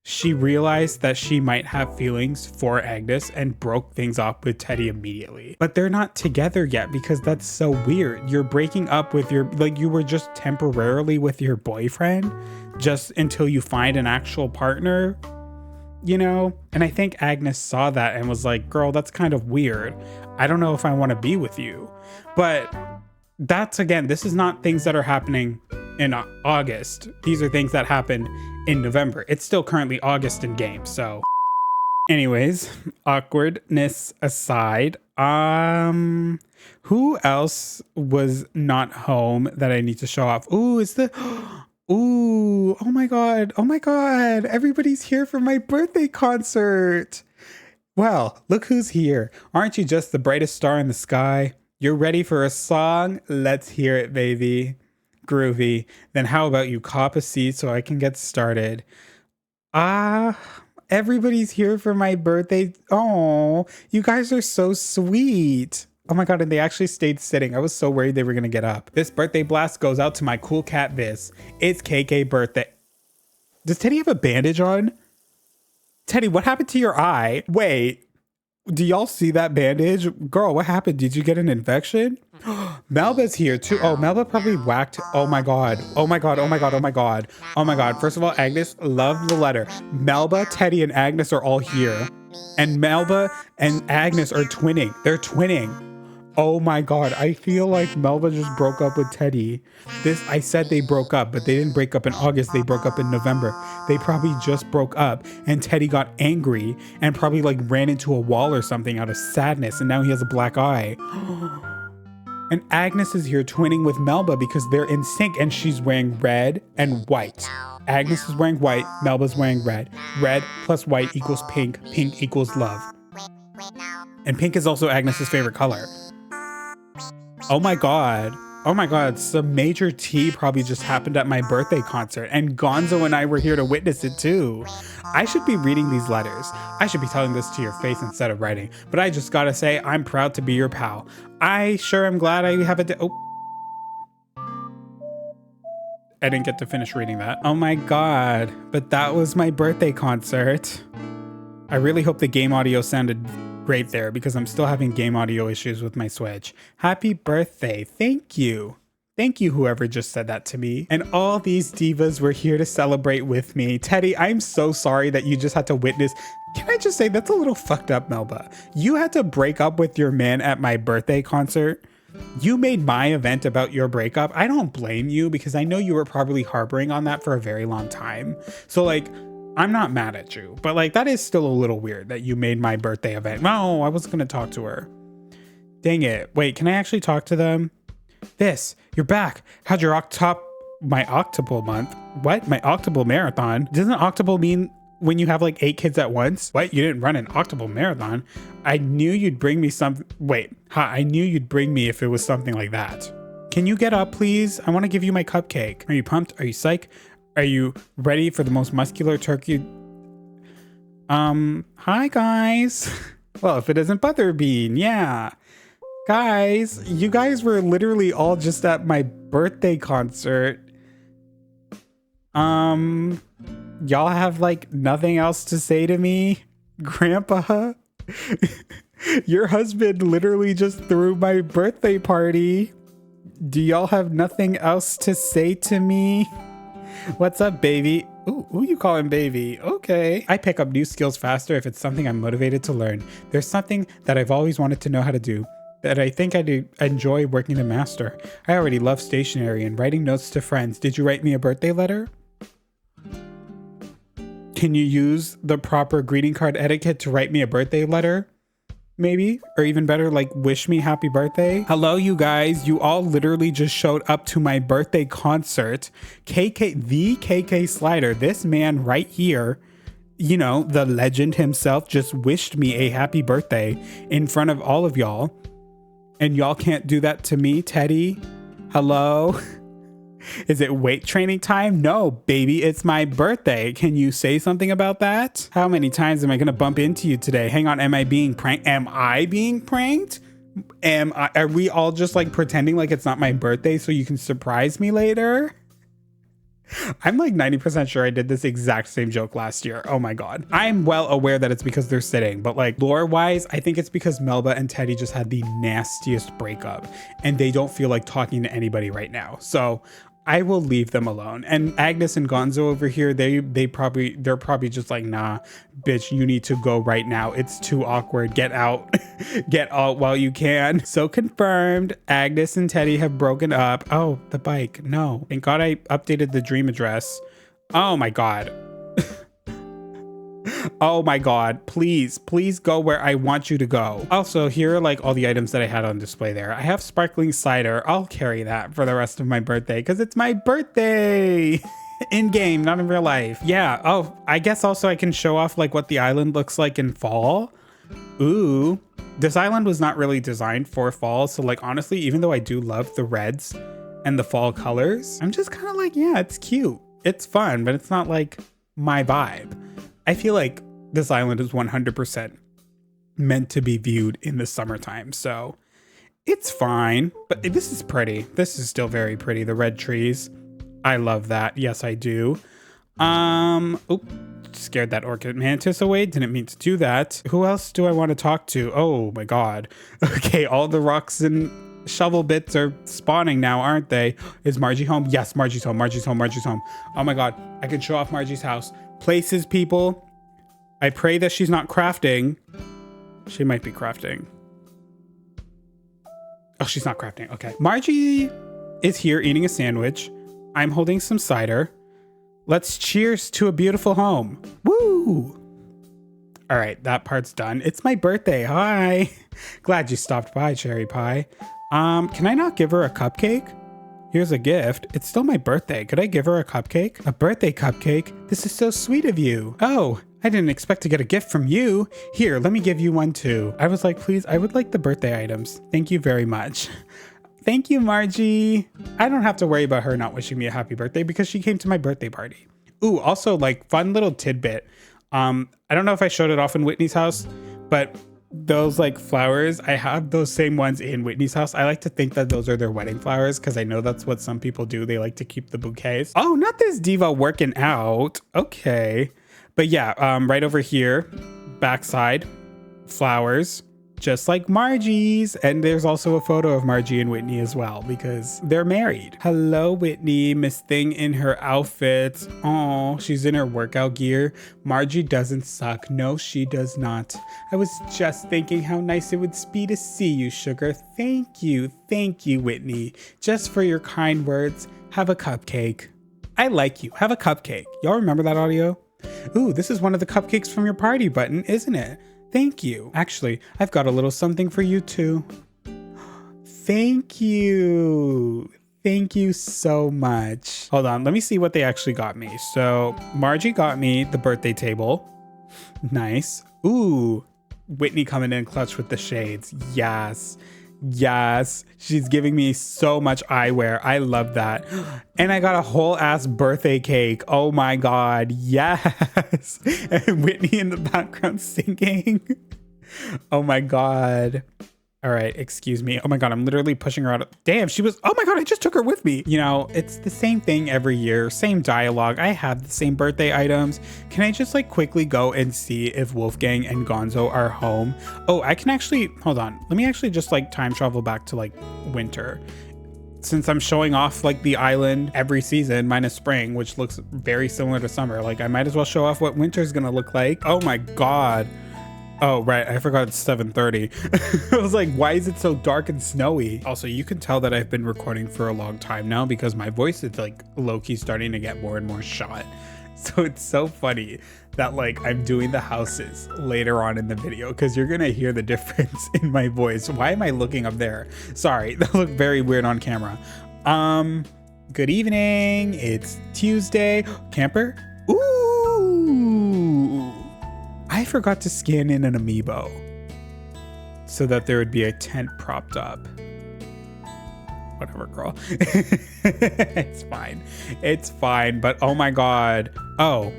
she realized that she might have feelings for Agnes and broke things off with Teddy immediately. But they're not together yet because that's so weird. You're breaking up with your, like you were just temporarily with your boyfriend just until you find an actual partner, you know? And I think Agnes saw that and was like, girl, that's kind of weird. I don't know if I want to be with you. But that's, again, this is not things that are happening in August. These are things that happen in November. It's still currently August in game, so. Anyways, awkwardness aside, who else was not home that I need to show off? Ooh, oh my God, everybody's here for my birthday concert. Well, look who's here. Aren't you just the brightest star in the sky? You're ready for a song? Let's hear it, baby. Groovy. Then how about you cop a seat so I can get started? Everybody's here for my birthday. Oh, you guys are so sweet. Oh my God, and they actually stayed sitting. I was so worried they were gonna get up. This birthday blast goes out to my cool cat, Viz. It's KK birthday. Does Teddy have a bandage on? Teddy, what happened to your eye? Wait, do y'all see that bandage? Girl, what happened? Did you get an infection? Melba's here too. Oh, Melba probably whacked. Oh my God. First of all, Agnes, love the letter. Melba, Teddy, and Agnes are all here. And Melba and Agnes are twinning. They're twinning. Oh my God. I feel like Melba just broke up with Teddy. I said they broke up, but they didn't break up in August. They broke up in November. They probably just broke up and Teddy got angry and probably like ran into a wall or something out of sadness. And now he has a black eye. And Agnes is here twinning with Melba because they're in sync and she's wearing red and white. Agnes is wearing white, Melba's wearing red. Red plus white equals pink, pink equals love. And pink is also Agnes's favorite color. Oh my God, some major tea probably just happened at my birthday concert and Gonzo and I were here to witness it too. I should be reading these letters. I should be telling this to your face instead of writing, but I just gotta say, I'm proud to be your pal. I sure am glad I have I didn't get to finish reading that. Oh my God, but that was my birthday concert. I really hope the game audio sounded great there because I'm still having game audio issues with my Switch. Happy birthday. Thank you. Thank you, whoever just said that to me. And all these divas were here to celebrate with me. Teddy, I'm so sorry that you just had to witness. Can I just say that's a little fucked up, Melba. You had to break up with your man at my birthday concert. You made my event about your breakup. I don't blame you because I know you were probably harboring on that for a very long time. So like, I'm not mad at you, but like that is still a little weird that you made my birthday event. No, I wasn't gonna talk to her. Dang it. Wait, can I actually talk to them? You're back. How'd your my octuple month? What? My octuple marathon? Doesn't octuple mean when you have like 8 kids at once? What? You didn't run an octuple marathon? I knew you'd bring me some. Wait, I knew you'd bring me if it was something like that. Can you get up, please? I want to give you my cupcake. Are you pumped? Are you psyched? Are you ready for the most muscular turkey? Hi guys. Well, if it isn't Butterbean, yeah. Guys, you guys were literally all just at my birthday concert. Y'all have like nothing else to say to me? Grandpa? Your husband literally just threw my birthday party. Do y'all have nothing else to say to me? What's up, baby? Ooh, who you calling baby? Okay. I pick up new skills faster if it's something I'm motivated to learn. There's something that I've always wanted to know how to do that I think I do enjoy working to master. I already love stationery and writing notes to friends. Did you write me a birthday letter? Can you use the proper greeting card etiquette to write me a birthday letter? Maybe, or even better, like wish me happy birthday. Hello, you guys. You all literally just showed up to my birthday concert. The KK Slider, this man right here, you know, the legend himself, just wished me a happy birthday in front of all of y'all. And y'all can't do that to me, Teddy? Hello? Is it weight training time? No, baby, it's my birthday. Can you say something about that? How many times am I gonna bump into you today? Hang on, am I being pranked? Am I being pranked? Are we all just like pretending like it's not my birthday so you can surprise me later? I'm like 90% sure I did this exact same joke last year. Oh my God. I'm well aware that it's because they're sitting, but like lore wise, I think it's because Melba and Teddy just had the nastiest breakup and they don't feel like talking to anybody right now. So I will leave them alone. And Agnes and Gonzo over here, they're probably just like, nah, bitch, you need to go right now. It's too awkward. Get out. Get out while you can. So confirmed, Agnes and Teddy have broken up. Oh, the bike. No. Thank God I updated the dream address. Oh my God. Oh my God, please go where I want you to go. Also, here are like all the items that I had on display there. I have sparkling cider. I'll carry that for the rest of my birthday because it's my birthday in game, not in real life. Yeah. Oh, I guess also I can show off like what the island looks like in fall. Ooh, this island was not really designed for fall. So like, honestly, even though I do love the reds and the fall colors, I'm just kind of like, yeah, it's cute. It's fun, but it's not like my vibe. I feel like this island is 100% meant to be viewed in the summertime, so it's fine. But this is pretty. This is still very pretty. The red trees. I love that. Yes, I do. Oh, scared that orchid mantis away. Didn't mean to do that. Who else do I want to talk to? Oh my God. Okay, all the rocks and shovel bits are spawning now, aren't they? Is Margie home? Yes, Margie's home. Margie's home. Margie's home. Oh my God. I can show off Margie's house. Places, people. I pray that she's not crafting. She might be crafting. Oh, she's not crafting. Okay. Margie is here eating a sandwich. I'm holding some cider. Let's cheers to a beautiful home. Woo! All right, that part's done. It's my birthday. Hi. Glad you stopped by, Cherry Pie. Can I not give her a cupcake? Here's a gift. It's still my birthday. Could I give her a cupcake? A birthday cupcake? This is so sweet of you. Oh, I didn't expect to get a gift from you. Here, let me give you one too. I was like, please, I would like the birthday items. Thank you very much. Thank you, Margie. I don't have to worry about her not wishing me a happy birthday because she came to my birthday party. Ooh, also like fun little tidbit. I don't know if I showed it off in Whitney's house, but those like flowers, I have those same ones in Whitney's house. I like to think that those are their wedding flowers because I know that's what some people do. They like to keep the bouquets. Oh, not this diva working out. Okay. But yeah, right over here, backside, flowers, just like Margie's. And there's also a photo of Margie and Whitney as well because they're married. Hello, Whitney, Miss Thing in her outfit. Oh, she's in her workout gear. Margie doesn't suck. No, she does not. I was just thinking how nice it would be to see you, sugar. Thank you, Whitney. Just for your kind words, have a cupcake. I like you. Have a cupcake. Y'all remember that audio? Ooh, this is one of the cupcakes from your party button, isn't it? Thank you. Actually, I've got a little something for you too. Thank you. Thank you so much. Hold on, let me see what they actually got me. So Margie got me the birthday table. Nice. Ooh, Whitney coming in clutch with the shades. Yes. Yes. She's giving me so much eyewear. I love that. And I got a whole ass birthday cake. Oh my God. Yes. And Whitney in the background singing. Oh my God. All right, excuse me. Oh my God, I'm literally pushing her out. Damn, she was, oh my God, I just took her with me. You know, it's the same thing every year, same dialogue. I have the same birthday items. Can I just like quickly go and see if Wolfgang and Gonzo are home? Oh, I can actually, hold on. Let me actually just like time travel back to like winter. Since I'm showing off like the island every season minus spring, which looks very similar to summer, like I might as well show off what winter's gonna look like. Oh my God. Oh, right. I forgot it's 7:30. I was like, why is it so dark and snowy? Also, you can tell that I've been recording for a long time now because my voice is like low-key starting to get more and more shot. So it's so funny that like I'm doing the houses later on in the video because you're going to hear the difference in my voice. Why am I looking up there? Sorry, that looked very weird on camera. Good evening. It's Tuesday. Camper? Ooh. I forgot to scan in an amiibo so that there would be a tent propped up. Whatever, girl. It's fine. It's fine. But oh my God. Oh,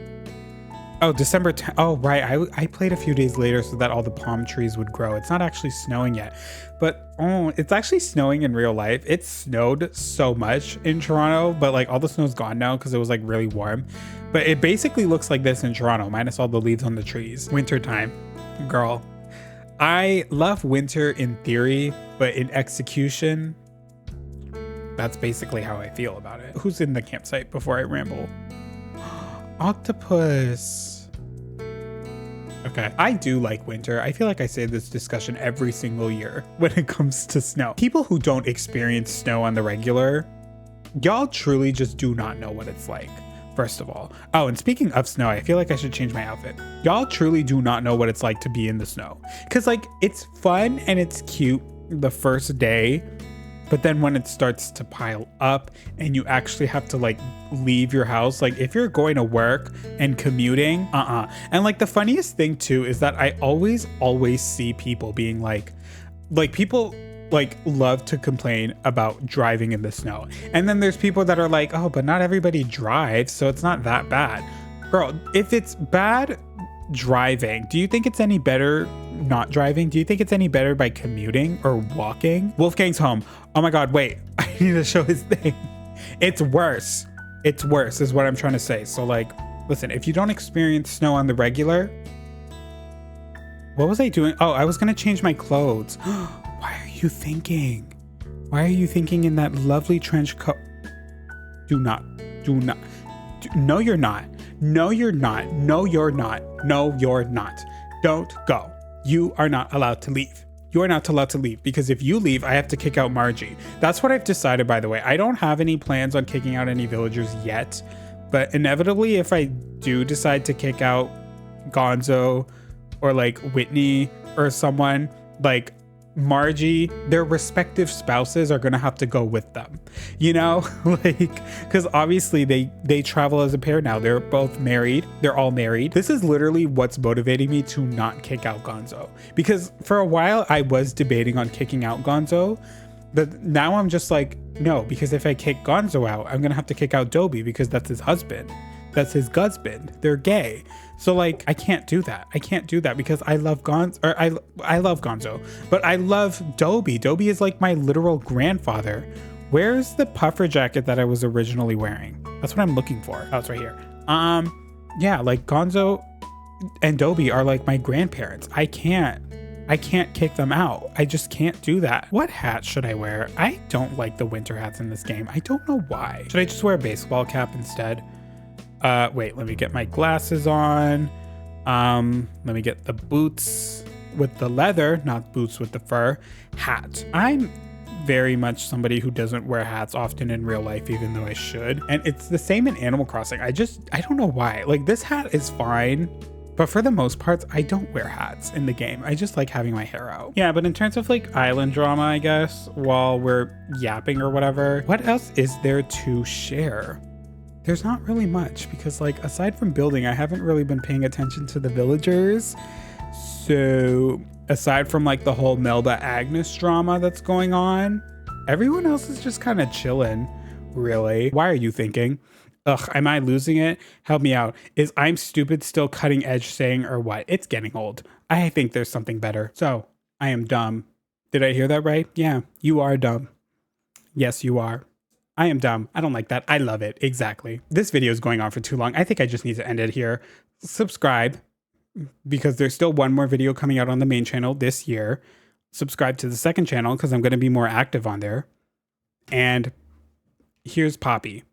December 10th. Oh, right. I played a few days later so that all the palm trees would grow. It's not actually snowing yet, but oh, it's actually snowing in real life. It snowed so much in Toronto, but like all the snow's gone now because it was like really warm. But it basically looks like this in Toronto, minus all the leaves on the trees. Wintertime, girl. I love winter in theory, but in execution, that's basically how I feel about it. Who's in the campsite before I ramble? Octopus. Okay, I do like winter. I feel like I say this discussion every single year when it comes to snow. People who don't experience snow on the regular, y'all truly just do not know what it's like. First of all. Oh, and speaking of snow, I feel like I should change my outfit. Y'all truly do not know what it's like to be in the snow. Cause like it's fun and it's cute the first day, but then when it starts to pile up and you actually have to like leave your house, like if you're going to work and commuting, And like the funniest thing too is that I always see people being like people like love to complain about driving in the snow. And then there's people that are like, oh, but not everybody drives, so it's not that bad. Girl, if it's bad driving, do you think it's any better not driving? Do you think it's any better by commuting or walking? Wolfgang's home. Oh my God, wait, I need to show his thing. It's worse. It's worse is what I'm trying to say. So like, listen, if you don't experience snow on the regular, what was I doing? Oh, I was gonna change my clothes. Why are you thinking? Why are you thinking in that lovely trench coat? No, you're not. No, you're not. No, you're not. No, you're not. Don't go. You are not allowed to leave. You are not allowed to leave because if you leave, I have to kick out Margie. That's what I've decided, by the way. I don't have any plans on kicking out any villagers yet, but inevitably, if I do decide to kick out Gonzo or like Whitney or someone, like Margie, their respective spouses are gonna have to go with them, you know, like because obviously they travel as a pair now. They're both married. They're all married. This is literally what's motivating me to not kick out Gonzo, because for a while I was debating on kicking out Gonzo, but now I'm just like, no, because if I kick Gonzo out, I'm gonna have to kick out Dobby because that's his husband. That's his husband. They're gay. So like, I can't do that. I can't do that because I love Gonzo, or I love Gonzo, but I love Dobby. Dobby is like my literal grandfather. Where's the puffer jacket that I was originally wearing? That's what I'm looking for. Oh, it's right here. Yeah, like Gonzo and Dobby are like my grandparents. I can't kick them out. I just can't do that. What hat should I wear? I don't like the winter hats in this game. I don't know why. Should I just wear a baseball cap instead? Wait, let me get my glasses on. Let me get the boots with the leather, not boots with the fur. Hat. I'm very much somebody who doesn't wear hats often in real life, even though I should. And it's the same in Animal Crossing. I don't know why. Like, this hat is fine, but for the most part, I don't wear hats in the game. I just like having my hair out. Yeah, but in terms of like island drama, I guess, while we're yapping or whatever, what else is there to share? There's not really much because, like, aside from building, I haven't really been paying attention to the villagers. So aside from like the whole Melba Agnes drama that's going on, everyone else is just kind of chilling, really. Why are you thinking? Ugh, am I losing it? Help me out. Is I'm stupid still cutting edge saying or what? It's getting old. I think there's something better. So I am dumb. Did I hear that right? Yeah, you are dumb. Yes, you are. I am dumb. I don't like that. I love it. Exactly. This video is going on for too long. I think I just need to end it here. Subscribe, because there's still one more video coming out on the main channel this year. Subscribe to the second channel because I'm going to be more active on there. And here's Poppy.